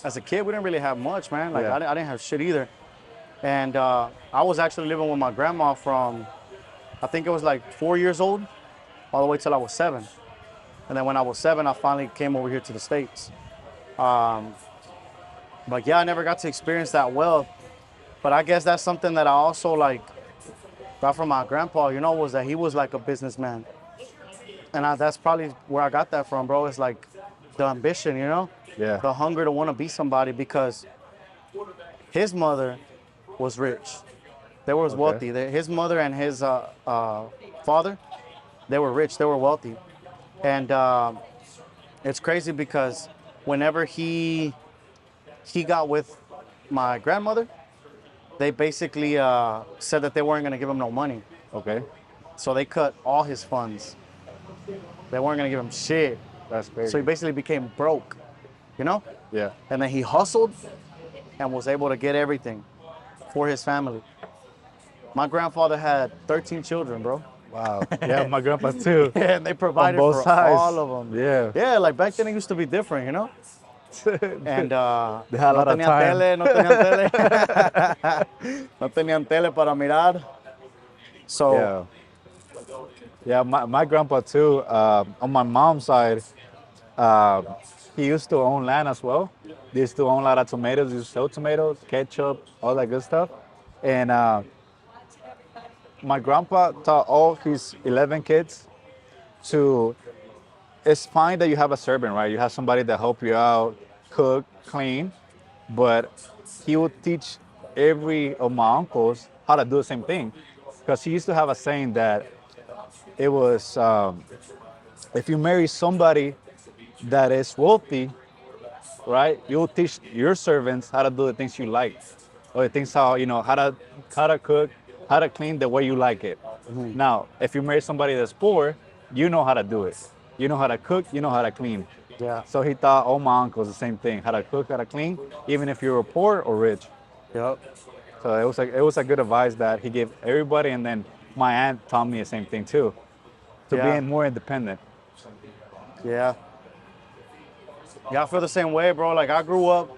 as a kid, we didn't really have much, man. Like, Yeah. I didn't have shit either. And I was actually living with my grandma from, I think it was like 4 years old, all the way till I was 7. And then when I was 7, I finally came over here to the States. But yeah, I never got to experience that wealth. But I guess that's something that I also like got from my grandpa, you know, was that he was like a businessman. And that's probably where I got that from, bro. It's like the ambition, you know? Yeah. The hunger to want to be somebody because his mother was rich. They were wealthy. His mother and his father, they were rich. They were wealthy. And it's crazy because whenever he got with my grandmother, they basically said that they weren't going to give him no money. Okay. So they cut all his funds. They weren't going to give him shit. That's crazy. So he basically became broke, you know? Yeah. And then he hustled and was able to get everything for his family. My grandfather had 13 children, bro. Wow. Yeah, my grandpa too. And they provided both for sides. all of them. Yeah. Yeah, like back then it used to be different, you know? And They had a no lot of tenían time. tele, no tenían tele. No tenían tele para mirar. So, Yeah. Yeah, my grandpa too, on my mom's side, he used to own land as well. They used to own a lot of tomatoes, used to sell tomatoes, ketchup, all that good stuff. And my grandpa taught all his 11 kids to, it's fine that you have a servant, right? You have somebody that help you out, cook, clean, but he would teach every of my uncles how to do the same thing. Because he used to have a saying that it was, if you marry somebody that is wealthy, right, you'll teach your servants how to do the things you like, or the things how to cook, how to clean the way you like it. Now, if you marry somebody that's poor, you know how to do it. You know how to cook, you know how to clean. yeah. So he taught all my uncles the same thing: how to cook, how to clean, even if you were poor or rich. Yep. So it was a good advice that he gave everybody, and then my aunt taught me the same thing too, to Yeah. being more independent. Yeah. Yeah, I feel the same way, bro. Like I grew up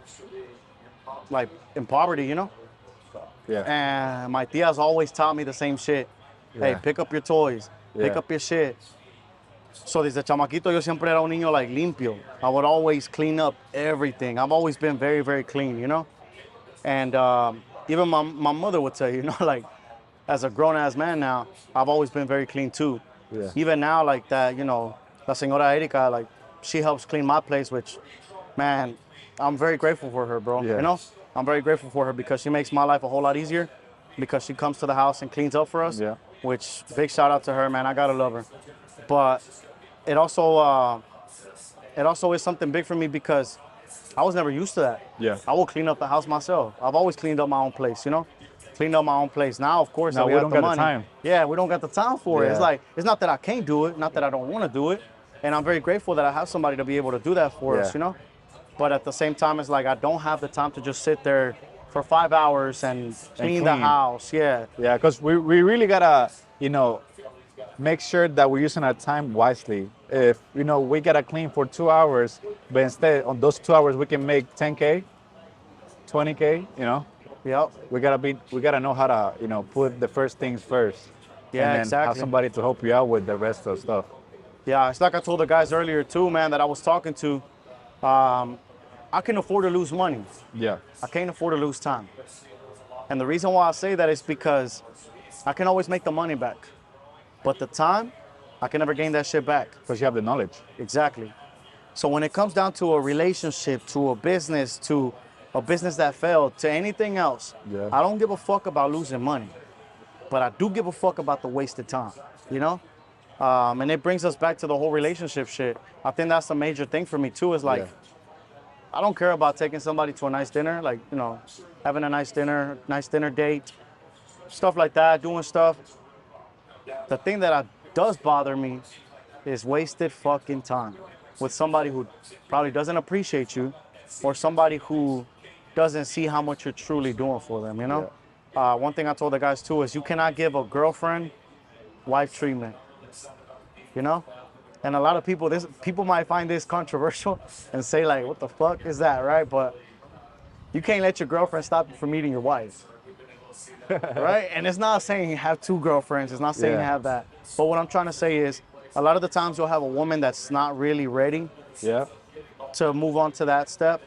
like in poverty, you know? Yeah. And my tias always taught me the same shit. Hey, Yeah. pick up your toys, pick Yeah. up your shit. So desde chamaquito yo siempre era un niño like limpio. I would always clean up everything. I've always been very, very clean, you know? And even my mother would tell you, you know, like as a grown ass man now, I've always been very clean too. Yeah. Even now, like that, you know, La Señora Erika, like she helps clean my place, which, man, I'm very grateful for her, bro. Yeah. You know, I'm very grateful for her because she makes my life a whole lot easier because she comes to the house and cleans up for us. Yeah. Which big shout out to her, man. I gotta love her. But it also is something big for me because I was never used to that. Yeah. I will clean up the house myself. I've always cleaned up my own place, you know? Cleaned up my own place. Now, of course, Now that we have don't the got the money. time. Yeah, we don't got the time for it. It's Yeah. like, it's not that I can't do it, not that I don't want to do it. And I'm very grateful that I have somebody to be able to do that for us, Yeah. you know? But at the same time, it's like I don't have the time to just sit there for 5 hours and clean the clean. house. Yeah. Yeah, because we really gotta, make sure that we're using our time wisely. If we gotta clean for 2 hours, but instead on those 2 hours we can make 10K, 20K. Yep. We gotta know how to put the first things first. Yeah, and then exactly. have somebody to help you out with the rest of the stuff. Yeah, it's like I told the guys earlier too, man, that I was talking to. I can afford to lose money. Yeah. I can't afford to lose time. And the reason why I say that is because I can always make the money back. But the time, I can never gain that shit back. Because you have the knowledge. Exactly. So when it comes down to a relationship, to a business that failed, to anything else, Yeah. I don't give a fuck about losing money. But I do give a fuck about the wasted time, you know? And it brings us back to the whole relationship shit. I think that's a major thing for me too, is like, Yeah. I don't care about taking somebody to a nice dinner, like, having a nice dinner date, stuff like that, doing stuff. The thing that does bother me is wasted fucking time with somebody who probably doesn't appreciate you or somebody who doesn't see how much you're truly doing for them, you know? One thing I told the guys too is you cannot give a girlfriend wife treatment, you know? And a lot of people might find this controversial and say like, what the fuck is that, right? But you can't let your girlfriend stop you from meeting your wife, right? And it's not saying you have 2 girlfriends. It's not saying Yeah. you have that. But what I'm trying to say is a lot of the times you'll have a woman that's not really ready Yeah. to move on to that step,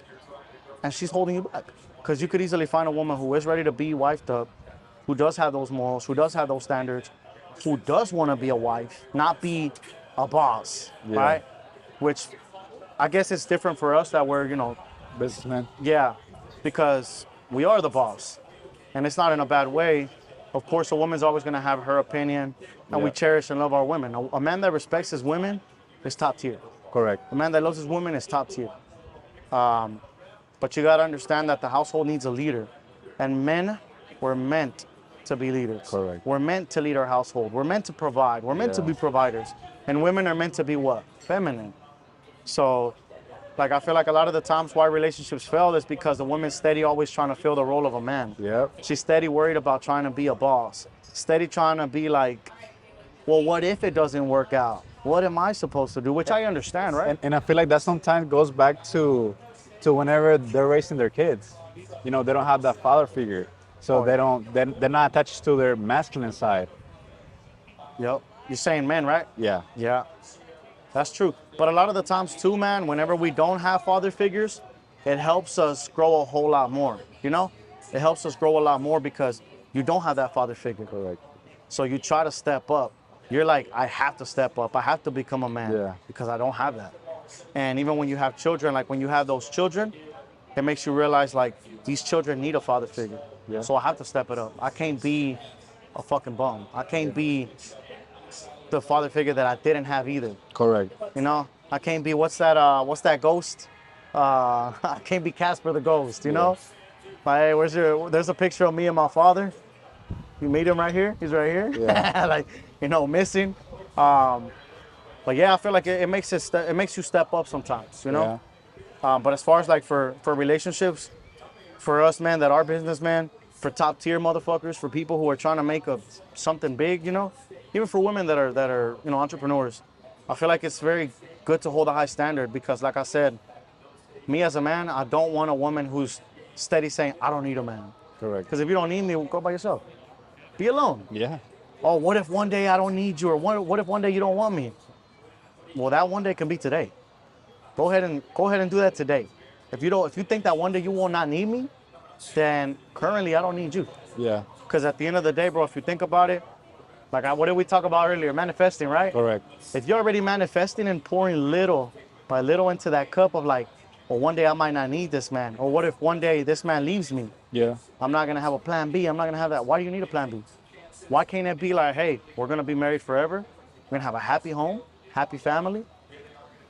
and she's holding you back. Because you could easily find a woman who is ready to be wifed up, who does have those morals, who does have those standards, who does want to be a wife, not be a boss, Yeah. right? Which I guess it's different for us that we're, Businessman. yeah, because we are the boss. And it's not in a bad way. Of course, a woman's always going to have her opinion, and we Yeah. cherish and love our women. A man that respects his women is top tier. Correct. A man that loves his woman is top tier. But you got to understand that the household needs a leader. And men were meant to be leaders. Correct. We're meant to lead our household. We're meant to provide. We're meant to Yeah. be providers. And women are meant to be what? Feminine. So, like, I feel like a lot of the times why relationships fail is because the woman's steady always trying to fill the role of a man. Yep. She's steady worried about trying to be a boss. Steady trying to be like, well, what if it doesn't work out? What am I supposed to do? Which I understand, right? And I feel like that sometimes goes back to whenever they're raising their kids. They don't have that father figure. So they're not attached to their masculine side. Yep. You're saying men, right? Yeah. Yeah. That's true. But a lot of the times too, man, whenever we don't have father figures, it helps us grow a whole lot more, It helps us grow a lot more because you don't have that father figure. Correct. So you try to step up. You're like, I have to step up. I have to become a man Yeah. because I don't have that. And even when you have children, like when you have those children, it makes you realize like these children need a father figure. Yeah. So I have to step it up. I can't be a fucking bum. I can't be the father figure that I didn't have either. Correct. I can't be what's that ghost? I can't be Casper the ghost, know? Like, hey, there's a picture of me and my father. You meet him right here? He's right here. Yeah. Like, missing. But yeah, I feel like it makes you step up sometimes, Yeah. But as far as like for relationships, for us, man, that are businessmen, for top tier motherfuckers, for people who are trying to make something big, even for women that are entrepreneurs, I feel like it's very good to hold a high standard because, like I said, me as a man, I don't want a woman who's steady saying, I don't need a man. Correct. Because if you don't need me, go by yourself. Be alone. Yeah. Oh, what if one day I don't need you? Or what if one day you don't want me? Well, that one day can be today. Go ahead and do that today. If you think that one day you will not need me, then currently I don't need you. Yeah. Because at the end of the day, bro, if you think about it, like what did we talk about earlier? Manifesting, right? Correct. If you're already manifesting and pouring little by little into that cup of like, well, one day I might not need this man. Or what if one day this man leaves me? Yeah. I'm not going to have a plan B. I'm not going to have that. Why do you need a plan B? Why can't it be like, hey, we're going to be married forever. We're going to have a happy home, happy family,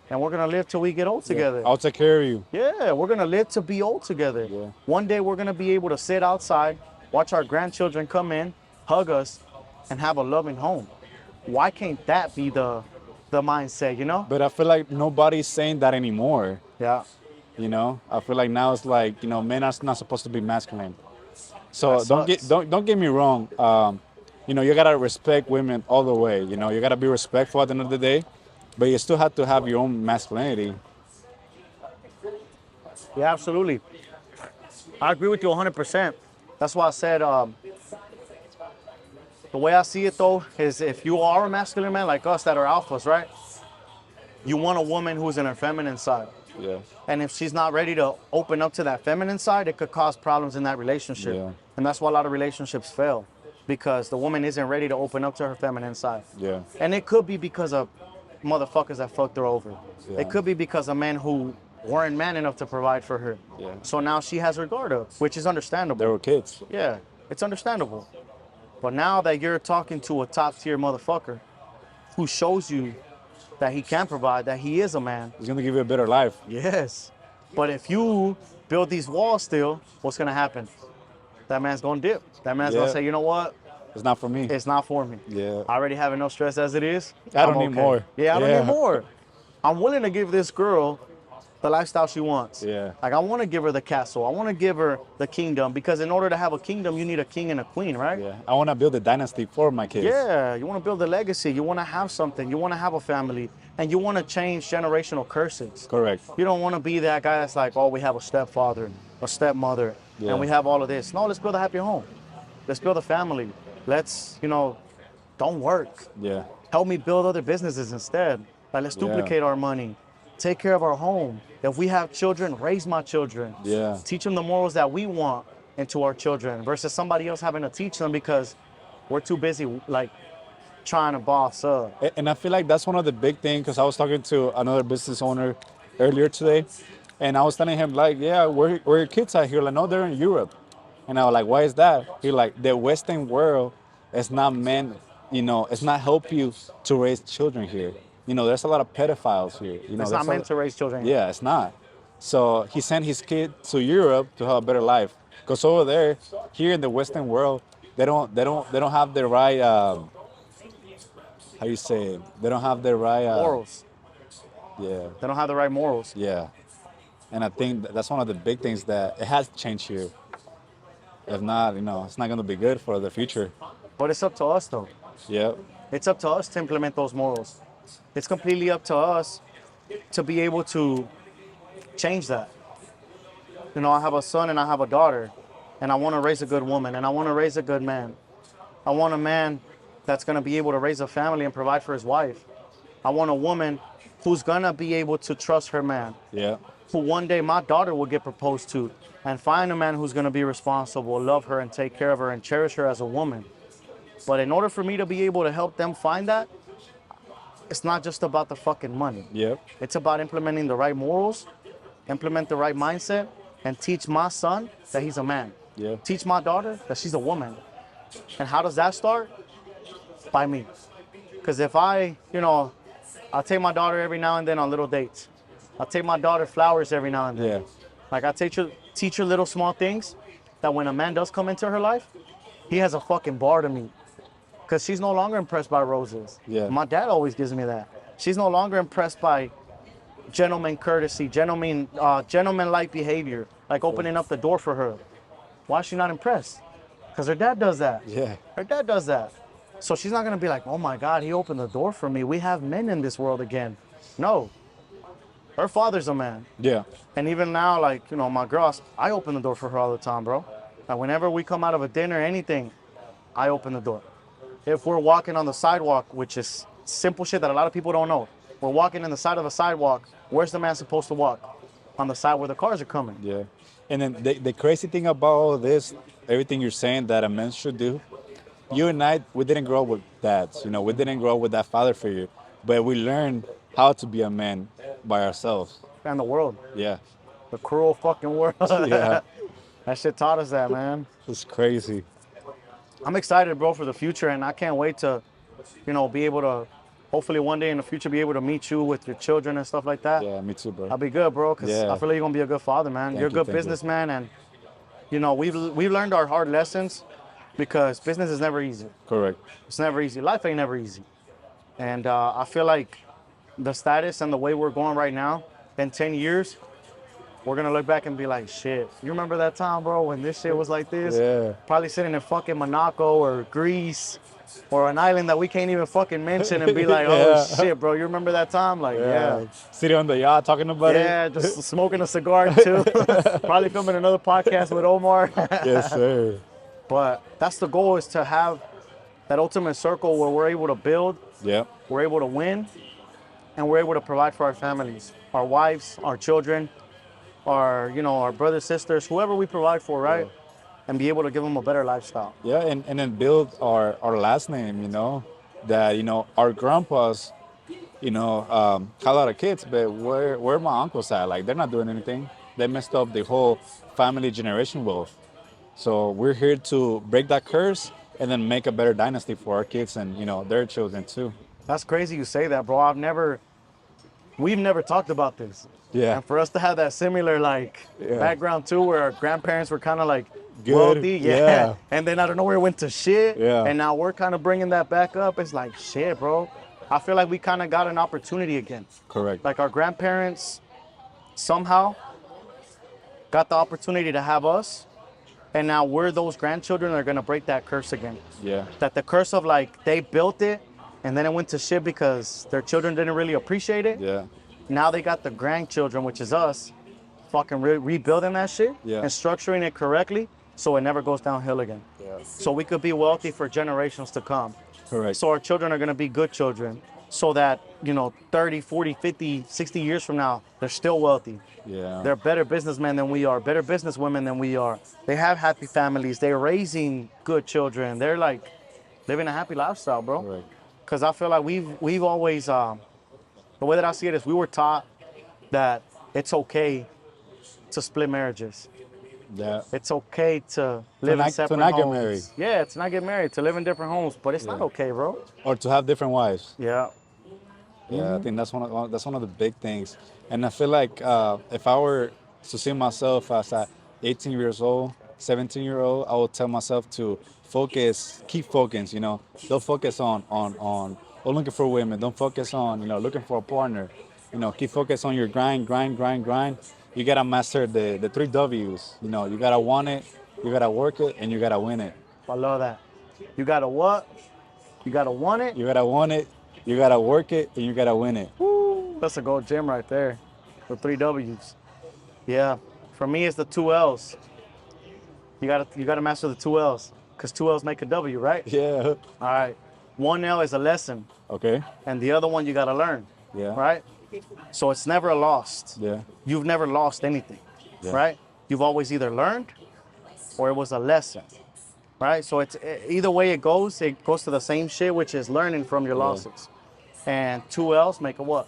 and we're going to live till we get old together. I'll take care of you. Yeah, we're going to live to be old together. Yeah. One day we're going to be able to sit outside, watch our grandchildren come in, hug us, and have a loving home. Why can't that be the mindset, you know? But I feel like nobody's saying that anymore. Yeah. You know, I feel like now it's like, you know, men are not supposed to be masculine. So That don't get me wrong. You know, you gotta respect women all the way. You know, you gotta be respectful at the end of the day, but you still have to have your own masculinity. Yeah, absolutely. I agree with you 100%. That's why I said the way I see it though is if you are a masculine man like us that are alphas, right? You want a woman who's in her feminine side. Yeah. And if she's not ready to open up to that feminine side, it could cause problems in that relationship. Yeah. And that's why a lot of relationships fail, because the woman isn't ready to open up to her feminine side. Yeah. And it could be because of motherfuckers that fucked her over. Yeah. It could be because of men who weren't man enough to provide for her. Yeah. So now she has her guard up, which is understandable. They were kids. Yeah, it's understandable. But now that you're talking to a top tier motherfucker who shows you that he can provide, that he is a man. He's gonna give you a better life. Yes. But if you build these walls still, what's gonna happen? That man's gonna dip. That man's gonna say, you know what? It's not for me. It's not for me. Yeah. I already have enough stress as it is. I don't I'm need okay. more. Yeah, I don't need more. I'm willing to give this girl the lifestyle she wants. Yeah. Like I want to give her the castle. I want to give her the kingdom, because in order to have a kingdom, you need a king and a queen, right? Yeah. I want to build a dynasty for my kids. Yeah, you want to build a legacy. You want to have something. You want to have a family, and you want to change generational curses. Correct. You don't want to be that guy that's like, oh, we have a stepfather, a stepmother, and we have all of this. No, let's build a happy home. Let's build a family. Let's, don't work. Yeah. Help me build other businesses instead. Like, let's duplicate our money. Take care of our home. If we have children, raise my children. Yeah. Teach them the morals that we want into our children versus somebody else having to teach them because we're too busy, like, trying to boss up. And I feel like that's one of the big things, because I was talking to another business owner earlier today, and I was telling him, like, yeah, where your kids are here? Like, no, they're in Europe. And I was like, why is that? He like, the Western world is not meant, it's not help you to raise children here. There's a lot of pedophiles here. It's not meant to raise children. Yeah, it's not. So he sent his kid to Europe to have a better life. Because over there, here in the Western world, they don't have the right, how you say it? They don't have the right morals. Yeah. They don't have the right morals. Yeah. And I think that's one of the big things that it has changed here. If not, it's not going to be good for the future. But it's up to us, though. Yeah. It's up to us to implement those morals. It's completely up to us to be able to change that. I have a son and I have a daughter, and I want to raise a good woman, and I want to raise a good man. I want a man that's going to be able to raise a family and provide for his wife. I want a woman who's going to be able to trust her man. Yeah. Who one day my daughter will get proposed to, and find a man who's going to be responsible, love her, and take care of her, and cherish her as a woman. But in order for me to be able to help them find that, it's not just about the fucking money. Yep. It's about implementing the right morals, implement the right mindset, and teach my son that he's a man. Yeah. Teach my daughter that she's a woman. And how does that start? By me. Because if I'll take my daughter every now and then on little dates. I'll take my daughter flowers every now and then. Yeah. Like I teach her little small things that when a man does come into her life, he has a fucking bar to meet. Because she's no longer impressed by roses. Yeah. My dad always gives me that. She's no longer impressed by gentleman courtesy, gentleman-like behavior, like opening up the door for her. Why is she not impressed? Because her dad does that. Yeah. Her dad does that. So she's not going to be like, oh my God, he opened the door for me. We have men in this world again. No. Her father's a man. Yeah. And even now, like, my girl, I open the door for her all the time, bro. Like, whenever we come out of a dinner or anything, I open the door. If we're walking on the sidewalk, which is simple shit that a lot of people don't know. We're walking on the side of a sidewalk. Where's the man supposed to walk? On the side where the cars are coming. Yeah. And then the crazy thing about all this, everything you're saying that a man should do, you and I, we didn't grow up with dads. You know, we didn't grow up with that father figure, but we learned how to be a man by ourselves. And the world. Yeah. The cruel fucking world. Yeah. That shit taught us that, man. It's crazy. I'm excited, bro, for the future, and I can't wait to, be able to, hopefully one day in the future, be able to meet you with your children and stuff like that. Yeah, me too, bro. I'll be good, bro, because Yeah. I feel like you're going to be a good father, man. You're a good thank you. businessman, and, we've learned our hard lessons because business is never easy. Correct. It's never easy. Life ain't never easy. And I feel like the status and the way we're going right now, in 10 years, we're going to look back and be like, shit, you remember that time, bro, when this shit was like this? Yeah. Probably sitting in fucking Monaco or Greece or an island that we can't even fucking mention and be like, oh, Yeah. shit, bro, you remember that time? Like, yeah. Sitting on the yacht talking about Yeah, just smoking a cigar, too. Probably filming another podcast with Omar. it. Yes, sir. But that's the goal, is to have that ultimate circle where we're able to build, Yeah. we're able to win, and we're able to provide for our families, our wives, our children, our brothers, sisters, whoever we provide for, right? And be able to give them a better lifestyle. Yeah, and then build our last name, that, our grandpas, had a lot of kids, but where my uncles at? Like, they're not doing anything. They messed up the whole family generation wealth. So we're here to break that curse and then make a better dynasty for our kids and, their children too. That's crazy you say that, bro. We've never talked about this. Yeah. And for us to have that similar background too, where our grandparents were kind of like Good. wealthy, Yeah. and then out of nowhere went to shit, Yeah. and now we're kind of bringing that back up. It's like, shit, bro. I feel like we kind of got an opportunity again. Correct. Like our grandparents somehow got the opportunity to have us, and now we're those grandchildren that are gonna break that curse again. Yeah. That the curse of they built it and then it went to shit because their children didn't really appreciate it. Yeah. Now they got the grandchildren, which is us, fucking rebuilding that shit Yeah. and structuring it correctly so it never goes downhill again. Yeah. So we could be wealthy for generations to come. Correct. So our children are gonna be good children so that, 30, 40, 50, 60 years from now, they're still wealthy. Yeah. They're better businessmen than we are, better businesswomen than we are. They have happy families. They're raising good children. They're living a happy lifestyle, bro. Correct. Because I feel like we've always, the way that I see it is we were taught that it's okay to split marriages. Yeah. It's okay to live in separate to not get homes. married. Yeah, to not get married, to live in different homes, but it's not okay, bro. Or to have different wives. Yeah. Yeah, I think that's one of the big things. And I feel like if I were to see myself as a 18 years old, 17-year-old, I would tell myself to keep focused. Don't focus on looking for women. Don't focus on looking for a partner. Keep focused on your grind. You gotta master the 3 W's. You gotta want it, you gotta work it, and you gotta win it. I love that. You gotta what? You gotta want it? You gotta want it, you gotta work it, and you gotta win it. Woo, that's a gold gem right there. The 3 W's. Yeah. For me, it's the 2 L's. You gotta master the 2 L's. Because 2 L's make a W, right? Yeah. All right. 1 L is a lesson. Okay. And the other one you gotta learn. Yeah. Right? So it's never a lost. Yeah. You've never lost anything. Yeah. Right? You've always either learned or it was a lesson. Right? So it's either way it goes to the same shit, which is learning from your losses. And 2 L's make a what?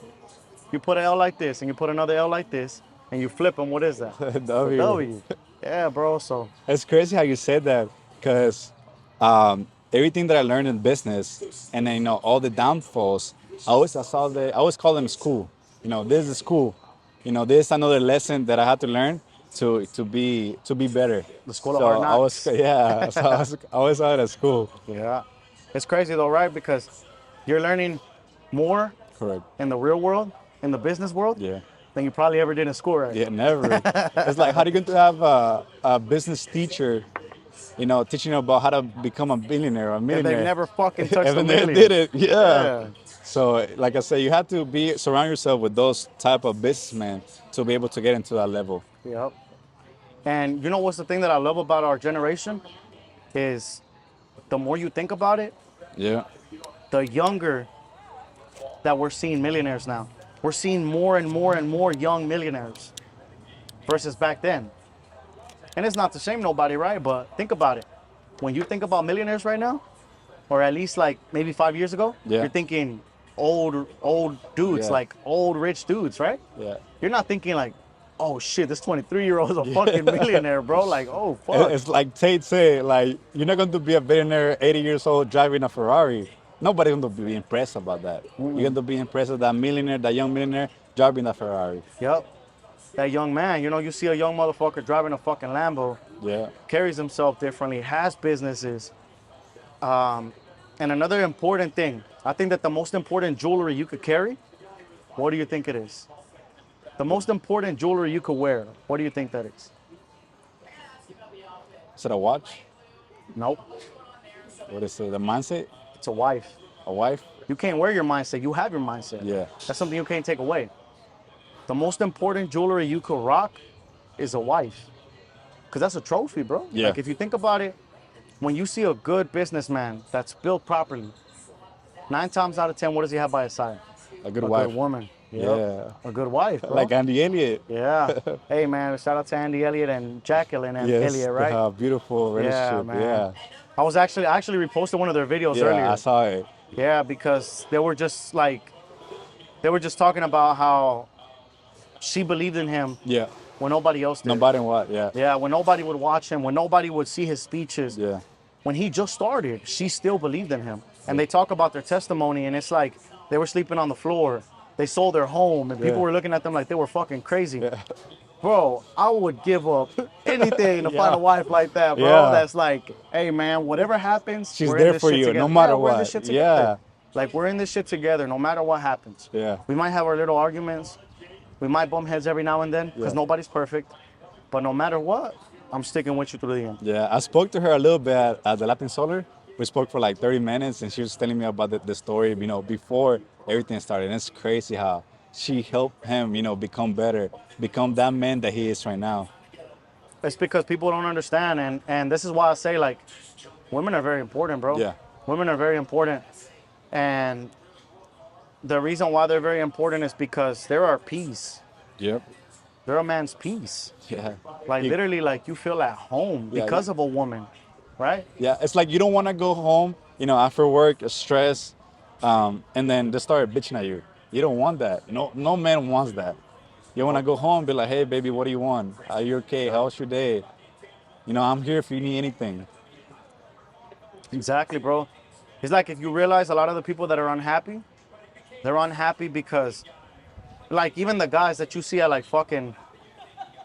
You put an L like this and you put another L like this and you flip them, what is that? W. W. Yeah, bro. So It's crazy how you said that, because everything that I learned in business and then all the downfalls, I always call them school. This is school. This is another lesson that I had to learn to be better. The school of hard knocks. So I always saw it at school. yeah. It's crazy though, right? Because you're learning more Correct. in the real world, in the business world, Yeah. than you probably ever did in school, right? Yeah, never. It's like, how are you going to have a business teacher, teaching you about how to become a billionaire or a And millionaire? they've never fucking touched And a they million. did it. Yeah. Yeah. So, like I said, you have to surround yourself with those type of businessmen to be able to get into that level. Yep. And you know what's the thing that I love about our generation is the more you think about it, Yeah. the younger that we're seeing millionaires now. We're seeing more and more and more young millionaires versus back then. And it's not to shame nobody, right? But think about it. When you think about millionaires right now, or at least like maybe 5 years ago, Yeah. you're thinking old dudes, Yeah. like old rich dudes, right? Yeah. You're not thinking like, oh shit, this 23-year-old is a fucking millionaire, bro. Like, oh fuck. It's like Tate said, like, you're not going to be a billionaire 80 years old driving a Ferrari. Nobody's going to be impressed about that. You're going to be impressed with that millionaire, that young millionaire driving a Ferrari. Yep. That young man, you see a young motherfucker driving a fucking Lambo, Yeah. carries himself differently, has businesses. And another important thing, I think that the most important jewelry you could carry, what do you think it is? The most important jewelry you could wear, what do you think that is? Is it a watch? Nope, What is it? The mindset? it's a wife. A wife? You can't wear your mindset, you have your mindset. Yeah. That's something you can't take away. The most important jewelry you could rock is a wife. Because that's a trophy, bro. Yeah. Like if you think about it, when you see a good businessman that's built properly, 9 times out of 10, what does he have by his side? A good A wife. good woman. Yeah. A good wife, bro. Like Andy Elliott. Yeah. Hey, man, shout out to Andy Elliott and Jacqueline and Yes, Elliott, right? beautiful relationship. man. Yeah. I actually reposted one of their videos Yeah, earlier. I saw it. Yeah, because they were just talking about how she believed in him Yeah. when nobody else did. Nobody what? Yeah. Yeah, when nobody would watch him, when nobody would see his speeches. Yeah. When he just started, she still believed in him. And they talk about their testimony, and it's like they were sleeping on the floor. They sold their home, and people Yeah. were looking at them like they were fucking crazy. Bro, I would give up anything to find a wife like that, bro. Yeah. That's like, hey, man, whatever happens, She's we're there in this for shit you, together. no matter Yeah, we're in what. this shit together. Yeah. Like, we're in this shit together, no matter what happens. Yeah. We might have our little arguments. We might bump heads every now and then, because Yeah. nobody's perfect. But no matter what, I'm sticking with you through the end. Yeah. I spoke to her a little bit at the Latin Solar. We spoke for like 30 minutes, and she was telling me about the story, before everything started. And it's crazy how she helped him, become better, become that man that he is right now. It's because people don't understand, and this is why I say, like, women are very important, bro. Yeah. Women are very important, and the reason why they're very important is because they're our peace. Yep. They're a man's peace. Yeah. Like, literally, like, you feel at home Yeah, because of a woman, right? Yeah, it's like you don't want to go home, after work, stressed, and then they start bitching at you. You don't want that. No man wants that. You want to go home, be like, hey, baby, what do you want? Are you okay? How's your day? I'm here if you need anything. Exactly, bro. It's like if you realize a lot of the people that are unhappy, they're unhappy because, like, even the guys that you see at, like, fucking,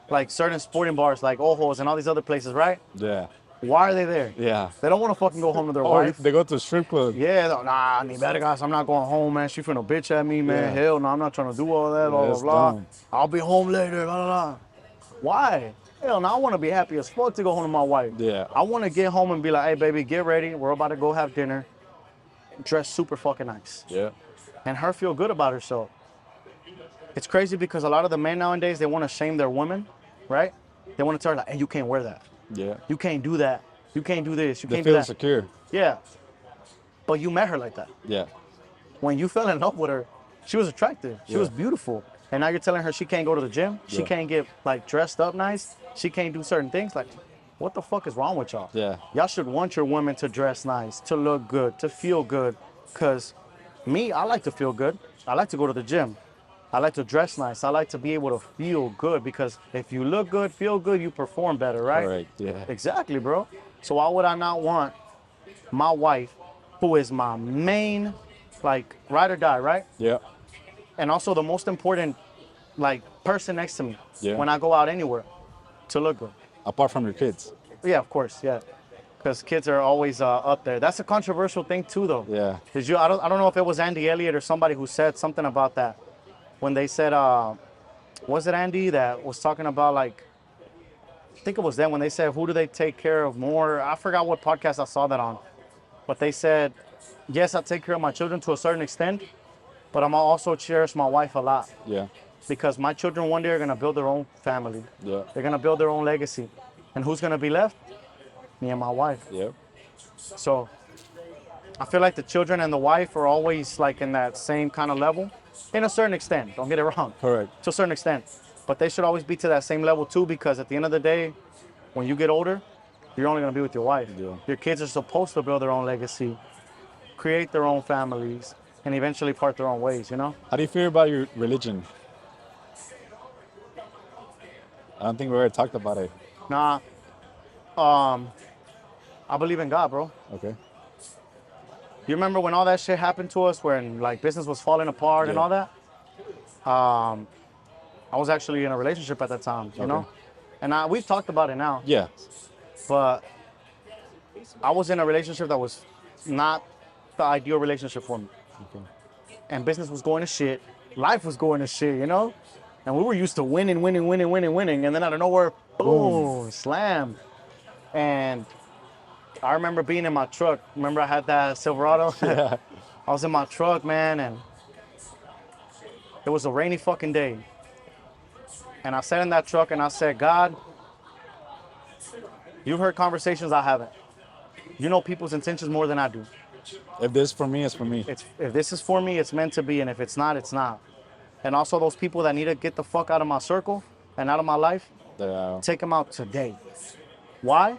like, certain sporting bars, like Ojos and all these other places, right? Yeah. Why are they there? Yeah. They don't want to fucking go home to their Or wife. they go to a strip club. Yeah, nah, ni vergas, I'm not going home, man. She finna bitch at me, man. Yeah. Hell no, I'm not trying to do all that, blah, that's blah, blah. dumb. I'll be home later, blah, blah, blah. Why? Hell no, I want to be happy as fuck to go home to my wife. Yeah. I want to get home and be like, hey, baby, get ready. We're about to go have dinner. Dress super fucking nice. Yeah. And her feel good about herself. It's crazy because a lot of the men nowadays, they want to shame their women, right? They want to tell her, like, hey, you can't wear that. Yeah. You can't do that. You can't do this. You They can't do feel that. insecure. Yeah. But you met her like that. Yeah. When you fell in love with her, she was attractive. She was beautiful. And now you're telling her she can't go to the gym. She Yeah. can't get, like, dressed up nice. She can't do certain things. Like, what the fuck is wrong with y'all? Yeah. Y'all should want your women to dress nice, to look good, to feel good. Because me, I like to feel good. I like to go to the gym. I like to dress nice. I like to be able to feel good because if you look good, feel good, you perform better, right? Correct. Yeah. Exactly, bro. So why would I not want my wife, who is my main, like, ride or die, right? Yeah. And also the most important, like, person next to me Yeah. when I go out anywhere, to look good. Apart from your kids. Yeah, of course, yeah. Because kids are always up there. That's a controversial thing too, though. Yeah. Because I don't know if it was Andy Elliott or somebody who said something about that. When they said, was it Andy that was talking about, like, I think it was them when they said, who do they take care of more? I forgot what podcast I saw that on. But they said, yes, I take care of my children to a certain extent, but I'm also cherish my wife a lot. Yeah. Because my children one day are going to build their own family. Yeah. They're going to build their own legacy. And who's going to be left? Me and my wife. Yeah. So I feel like the children and the wife are always like in that same kind of level, in a certain extent. Don't get it wrong. Correct. To a certain extent, but they should always be to that same level too, because at the end of the day, when you get older, you're only gonna be with your wife. Yeah. Your kids are supposed to build their own legacy, create their own families, and eventually part their own ways. You know? How do you feel about your religion? I don't think we ever talked about it. Nah. I believe in God, bro. Okay. You remember when all that shit happened to us, when like business was falling apart and Yeah. all that? I was actually in a relationship at that time, you know? And we've talked about it now, Yeah. but I was in a relationship that was not the ideal relationship for me. Okay. And business was going to shit. Life was going to shit, you know? And we were used to winning. And then out of nowhere, boom, slam. And I remember being in my truck. Remember I had that Silverado? Yeah. I was in my truck, man, and it was a rainy fucking day. And I sat in that truck and I said, God, you've heard conversations I haven't. You know people's intentions more than I do. If this is for me, it's for me. If this is for me, it's meant to be. And if it's not, it's not. And also those people that need to get the fuck out of my circle and out of my life, take them out today. Why?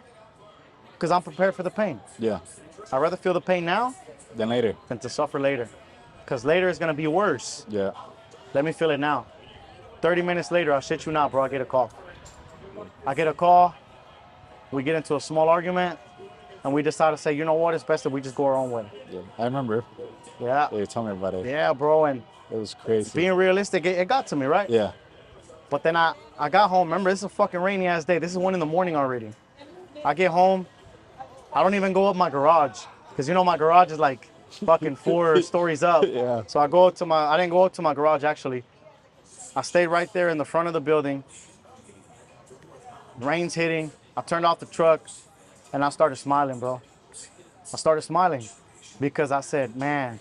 Because I'm prepared for the pain. Yeah. I'd rather feel the pain now Then later. than to suffer later. Because later is going to be worse. Yeah. Let me feel it now. 30 minutes later, I'll shit you not, bro, I get a call. We get into a small argument, and we decide to say, you know what, it's best that we just go our own way. Yeah. I remember. Yeah. You told me about it. Yeah, bro, and It was crazy. being realistic, it got to me, right? Yeah. But then I got home. Remember, this is a fucking rainy ass day. This is 1 a.m. already. I get home. I don't even go up my garage. Because you know my garage is like fucking 4 stories up. Yeah. So I didn't go up to my garage actually. I stayed right there in the front of the building. Rain's hitting. I turned off the truck and I started smiling, bro. I started smiling because I said, man,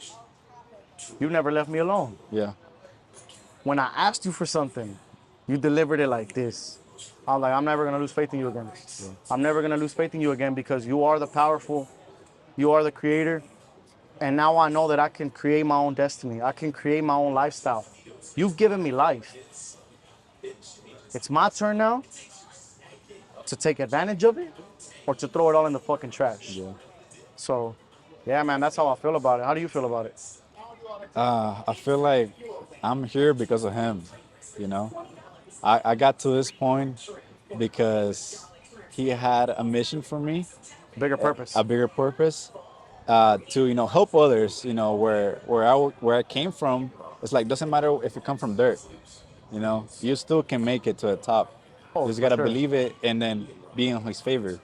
you never left me alone. Yeah. When I asked you for something, you delivered it like this. I was like, I'm never gonna lose faith in you again. Yeah. I'm never gonna lose faith in you again because you are the powerful, you are the creator. And now I know that I can create my own destiny. I can create my own lifestyle. You've given me life. It's my turn now to take advantage of it or to throw it all in the fucking trash. Yeah. So, yeah, man, that's how I feel about it. How do you feel about it? I feel like I'm here because of him, you know? I got to this point because he had a mission for me, Bigger purpose. a bigger purpose, to, you know, help others, you know, where I came from. It's like, doesn't matter if you come from dirt, you know, you still can make it to the top. Oh, You just for gotta sure. believe it and then be in his favor.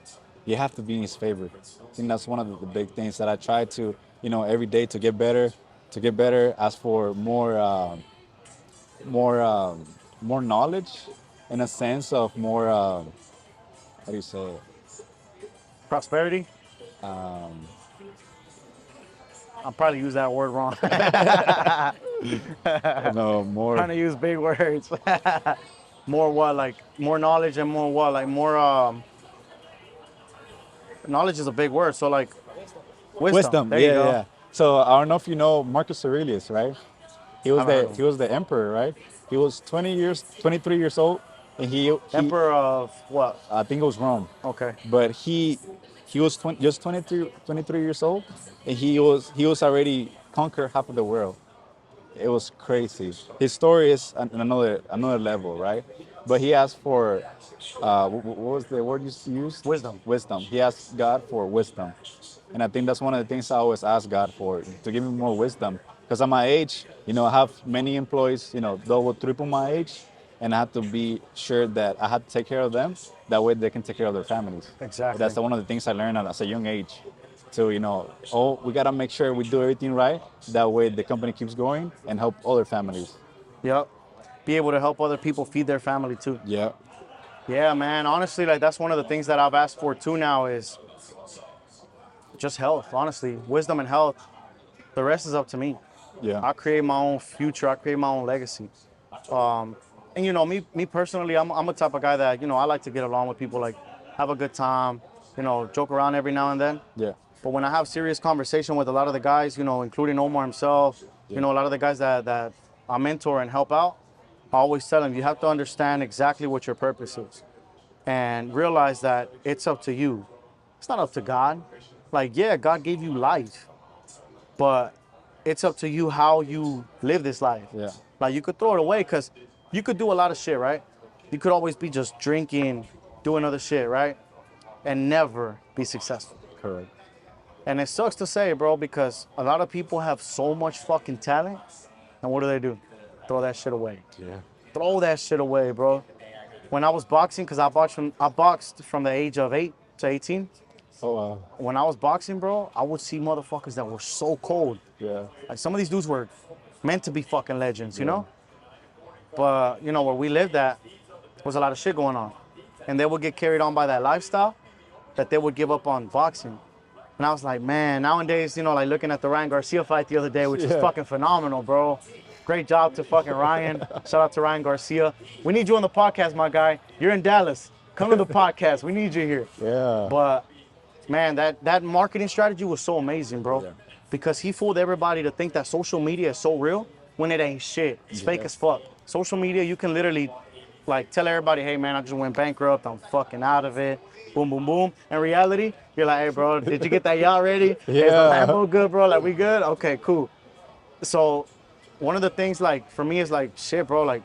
You have to be in his favor. I think that's one of the big things that I try to, you know, every day to get better, ask for more knowledge, in a sense of more, how do you say it? Prosperity? I'll probably use that word wrong. No, more. Trying to use big words. More what? Like more knowledge and more what? Like more knowledge is a big word. So like wisdom. There you go. Yeah. So I don't know if you know Marcus Aurelius, right? He was Haven't heard of he was the emperor, right? He was 23 years old, and he Emperor of what? I think it was Rome. Okay. But he was just 23 years old, and he was already conquered half of the world. It was crazy. His story is another level, right? But he asked for what was the word you used? Wisdom. Wisdom. He asked God for wisdom, and I think that's one of the things I always ask God for, to give me more wisdom. Because at my age, you know, I have many employees, you know, double, triple my age, and I have to be sure that I have to take care of them. That way they can take care of their families. Exactly. That's one of the things I learned at a young age. So, you know, we gotta make sure we do everything right. That way the company keeps going and help other families. Yep. Be able to help other people feed their family too. Yeah. Yeah, man. Honestly, like that's one of the things that I've asked for too now is just health. Honestly, wisdom and health. The rest is up to me. Yeah. I create my own future. I create my own legacy. And you know, me personally, I'm a type of guy that, you know, I like to get along with people, like have a good time, you know, joke around every now and then. Yeah. But when I have serious conversation with a lot of the guys, you know, including Omar himself, you know, a lot of the guys that I mentor and help out, I always tell them, you have to understand exactly what your purpose is and realize that it's up to you. It's not up to God. Like, yeah, God gave you life, but it's up to you how you live this life. Yeah. Like, you could throw it away because you could do a lot of shit, right? You could always be just drinking, doing other shit, right? And never be successful. Correct. And it sucks to say, bro, because a lot of people have so much fucking talent, and what do? Throw that shit away. Yeah. Throw that shit away, bro. When I was boxing, because I boxed from the age of 8 to 18. Oh, wow. When I was boxing, bro, I would see motherfuckers that were so cold. Yeah. Like, some of these dudes were meant to be fucking legends, you know? But, you know, where we lived at, was a lot of shit going on. And they would get carried on by that lifestyle that they would give up on boxing. And I was like, man, nowadays, you know, like looking at the Ryan Garcia fight the other day, which is fucking phenomenal, bro. Great job to fucking Ryan. Shout out to Ryan Garcia. We need you on the podcast, my guy. You're in Dallas. Come to the podcast. We need you here. Yeah. But, man, that marketing strategy was so amazing, bro. Yeah. Because he fooled everybody to think that social media is so real when it ain't shit. It's fake as fuck. Social media, you can literally, like, tell everybody, hey, man, I just went bankrupt. I'm fucking out of it. Boom, boom, boom. In reality, you're like, hey, bro, did you get that yacht ready? Yeah. Is the Lambo good, bro? Like, we good? Okay, cool. So one of the things, like, for me is like, shit, bro, like,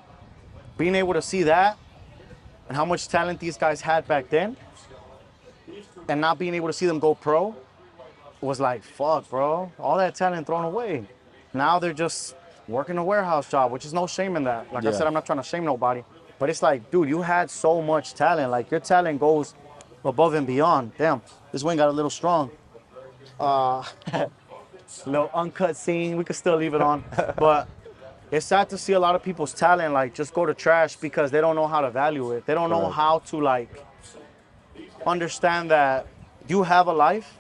being able to see that and how much talent these guys had back then and not being able to see them go pro was like, fuck, bro. All that talent thrown away. Now they're just working a warehouse job, which is no shame in that. Like I said, I'm not trying to shame nobody. But it's like, dude, you had so much talent. Like, your talent goes above and beyond. Damn, this wing got a little strong. Little uncut scene. We could still leave it on. But it's sad to see a lot of people's talent, like, just go to trash because they don't know how to value it. They don't know how to, like, understand that you have a life,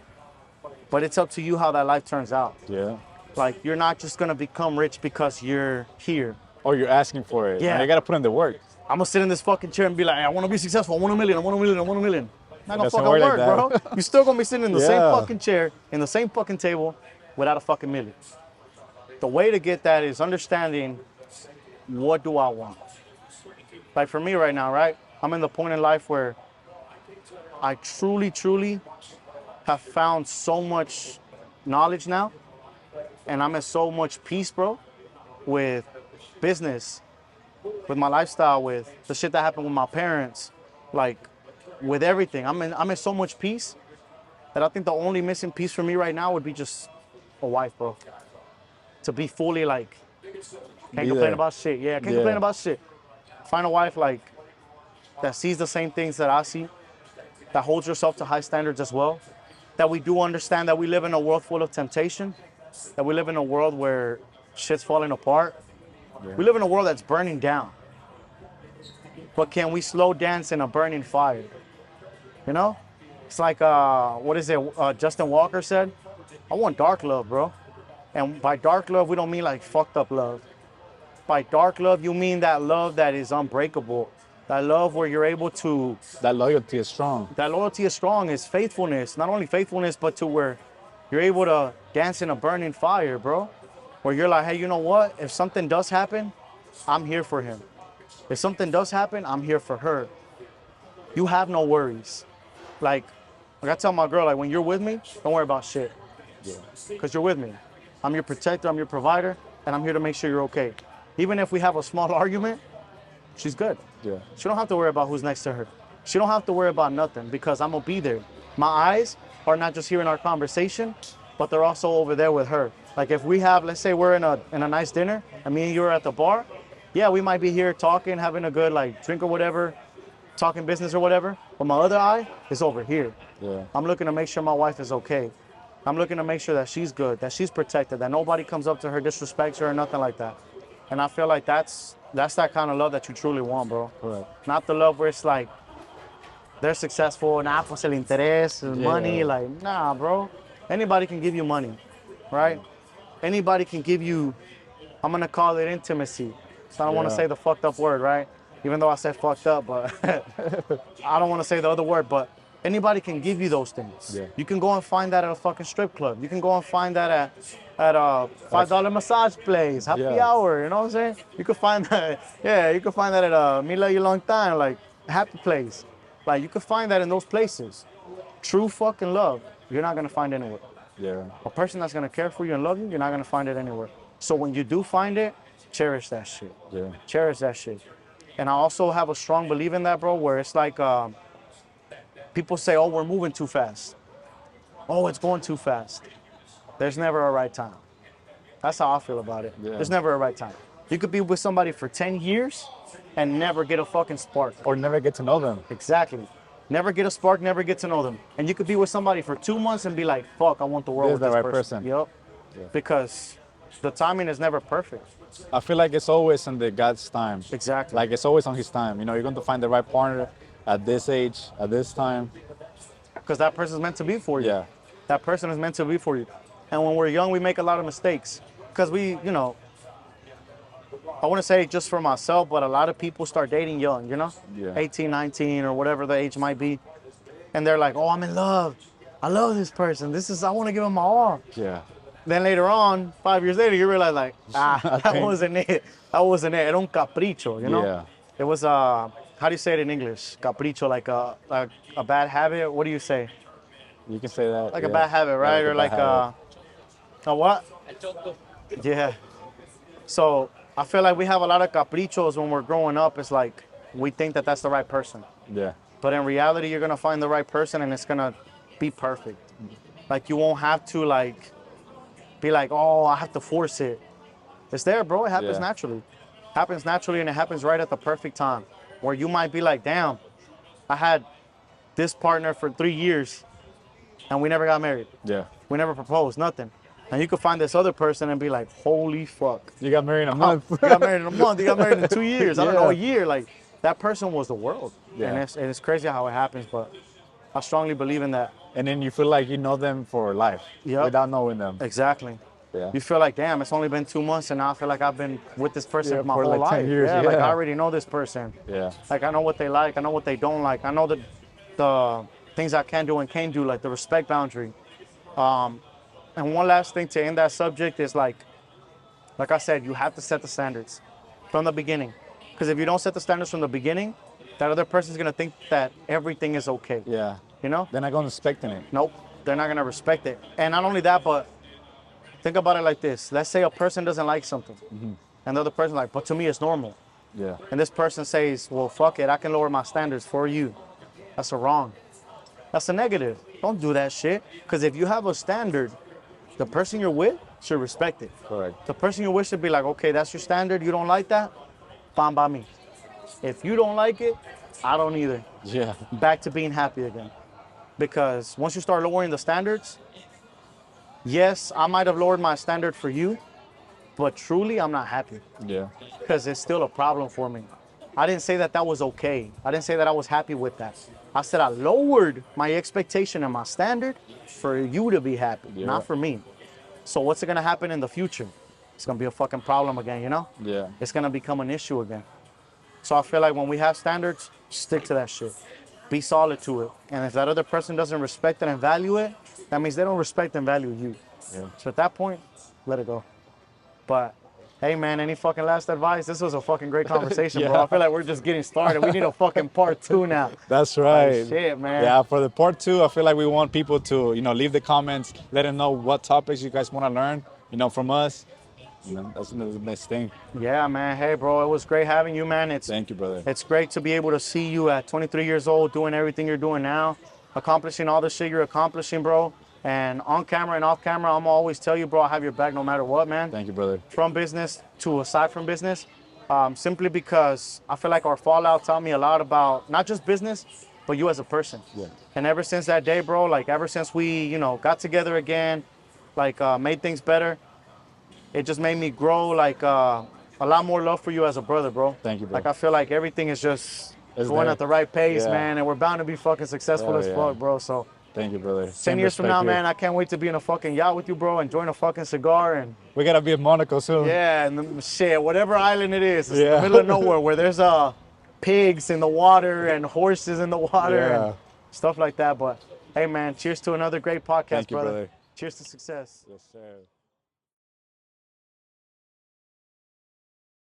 but it's up to you how that life turns out. Yeah. Like, you're not just gonna become rich because you're here. Or you're asking for it. Yeah. You got to put in the work. I'm gonna sit in this fucking chair and be like, hey, I wanna be successful. I want $1 million. I want $1 million. I want $1 million. Not gonna Doesn't fucking work work, like that. bro. You're still gonna be sitting in the same Yeah. fucking chair, in the same fucking table, without a fucking million. The way to get that is understanding, what do I want? Like, for me right now, right? I'm in the point in life where I truly have found so much knowledge now, and I'm at so much peace, bro, with business, with my lifestyle, with the shit that happened with my parents, like, with everything. I'm in so much peace that I think the only missing piece for me right now would be just a wife, bro. To be fully, like, can't complain about shit. Yeah, can't complain about shit. Find a wife, like, that sees the same things that I see, that holds herself to high standards as well, that we do understand that we live in a world full of temptation, that we live in a world where shit's falling apart. We live in a world that's burning down. But can we slow dance in a burning fire? You know? It's like, what is it? Justin Walker said, I want dark love, bro. And by dark love, we don't mean like fucked up love. By dark love, you mean that love that is unbreakable. That love where you're able to... That loyalty is strong. That loyalty is strong, is faithfulness. Not only faithfulness, but to where you're able to dance in a burning fire, bro. Where you're like, hey, you know what? If something does happen, I'm here for him. If something does happen, I'm here for her. You have no worries. Like I tell my girl, like, when you're with me, don't worry about shit. Because you're with me. I'm your protector, I'm your provider, and I'm here to make sure you're okay. Even if we have a small argument, she's good. Yeah. She don't have to worry about who's next to her. She don't have to worry about nothing because I'm gonna be there. My eyes are not just here in our conversation, but they're also over there with her. Like, if we have, let's say we're in a nice dinner and me and you are at the bar, yeah, we might be here talking, having a good, like, drink or whatever, talking business or whatever, but my other eye is over here. Yeah. I'm looking to make sure my wife is okay. I'm looking to make sure that she's good, that she's protected, that nobody comes up to her, disrespects her, or nothing like that. And I feel like that's that kind of love that you truly want, bro. Correct. Not the love where it's like, they're successful, nah, pues el interés, money, like, nah, bro. Anybody can give you money, right? Anybody can give you, I'm gonna call it intimacy. So I don't wanna say the fucked up word, right? Even though I said fucked up, but I don't wanna say the other word, but Anybody can give you those things. Yeah. You can go and find that at a fucking strip club. You can go and find that at a $5 massage place, happy Yeah. hour. You know what I'm saying? You can find that. Yeah, you can find that at a Me Love You Long Time, like happy place. Like you can find that in those places. True fucking love, you're not gonna find anywhere. Yeah. A person that's gonna care for you and love you, you're not gonna find it anywhere. So when you do find it, cherish that shit. Yeah. Cherish that shit. And I also have a strong belief in that, bro, where it's like people say, oh, we're moving too fast. Oh, it's going too fast. There's never a right time. That's how I feel about it. Yeah. There's never a right time. You could be with somebody for 10 years and never get a fucking spark. Or never get to know them. Exactly. Never get a spark, never get to know them. And you could be with somebody for 2 months and be like, fuck, I want the world This with is the this right person. Yep. Yeah. Because the timing is never perfect. I feel like it's always in the God's time. Exactly. Like it's always on His time. You know, you're going to find the right partner at this age, at this time. Because that person's meant to be for you. Yeah. That person is meant to be for you. And when we're young, we make a lot of mistakes. Because we, you know, I wouldn't say just for myself, but a lot of people start dating young, you know? Yeah. 18, 19, or whatever the age might be. And they're like, oh, I'm in love. I love this person. I want to give him my all. Yeah. Then later on, 5 years later, you realize like, that think- wasn't it. That wasn't it. Era un capricho, you know? Yeah. It was, how do you say it in English? Capricho, like a bad habit. What do you say? You can say that. Like yeah. a bad habit, right? Yeah, Or like a what? Yeah. So I feel like we have a lot of caprichos when we're growing up. It's like we think that that's the right person. Yeah. But in reality, you're gonna find the right person and it's gonna be perfect. Like you won't have to like be like, oh, I have to force it. It's there, bro. It happens Yeah. naturally. Happens naturally and it happens right at the perfect time. Where you might be like, damn, I had this partner for 3 years and we never got married. Yeah. We never proposed, nothing. And you could find this other person and be like, holy fuck. You got married in a month. You got married in a month, you got married in 2 years. I don't know, a Yeah. year. Like that person was the world. Yeah. And it's crazy how it happens, but I strongly believe in that. And then you feel like you know them for life. Yep. Without knowing them. Exactly. Yeah. You feel like, damn, it's only been 2 months and now I feel like I've been with this person Yeah, my for whole like 10 life. years, Like yeah. I already know this person. Yeah. Like I know what they like, I know what they don't like. I know the things I can do and can't do, like the respect boundary. And one last thing to end that subject is like I said, you have to set the standards from the beginning. Because if you don't set the standards from the beginning, that other person's gonna think that everything is okay. Yeah. You know? They're not going to expect it. Nope, they're not gonna respect it. And not only that, but think about it like this. Let's say a person doesn't like something. And the other person's like, but to me it's normal. Yeah. And this person says, well, fuck it, I can lower my standards for you. That's a wrong. That's a negative. Don't do that shit. Because if you have a standard, the person you're with should respect it. Correct. The person you're with should be like, okay, that's your standard. You don't like that? Fine by me. If you don't like it, I don't either. Yeah. Back to being happy again. Because once you start lowering the standards, yes, I might have lowered my standard for you, but truly I'm not happy. Yeah. Because it's still a problem for me. I didn't say that that was okay. I didn't say that I was happy with that. I said I lowered my expectation and my standard for you to be happy, Yeah. not for me. So what's gonna happen in the future? It's gonna be a fucking problem again, you know? Yeah. It's gonna become an issue again. So I feel like when we have standards, stick to that shit. Be solid to it. And if that other person doesn't respect it and value it, that means they don't respect and value you. Yeah. So at that point, let it go. But hey man, any fucking last advice? This was a fucking great conversation, bro. Yeah. I feel like we're just getting started. We need a fucking part 2 now. That's right. Shit, man. Yeah, for the part 2, I feel like we want people to, leave the comments, let them know what topics you guys want to learn, from us. That's the best thing. Yeah, man. Hey, bro, it was great having you, man. Thank you, brother. It's great to be able to see you at 23 years old doing everything you're doing now, accomplishing all the shit you're accomplishing, bro. And on camera and off camera, I'm always tell you, bro, I have your back no matter what, man. Thank you, brother. From business to aside from business, simply because I feel like our fallout taught me a lot about not just business, but you as a person. Yeah. And ever since that day, bro, like ever since we, got together again, like made things better, it just made me grow like a lot more love for you as a brother, bro. Thank you, bro. Like I feel like everything is just It's going there. at the right pace, Yeah. man, and we're bound to be fucking successful Hell as yeah. fuck, bro. So Thank you, brother. 10 years from now, man, I can't wait to be in a fucking yacht with you, bro, enjoying a fucking cigar and We got to be in Monaco soon. yeah, and shit, whatever island it is, it's in Yeah. the middle of nowhere where there's pigs in the water and horses in the water. Yeah. And stuff like that. But hey, man, cheers to another great podcast, Thank you, brother. Cheers to success. Yes, sir.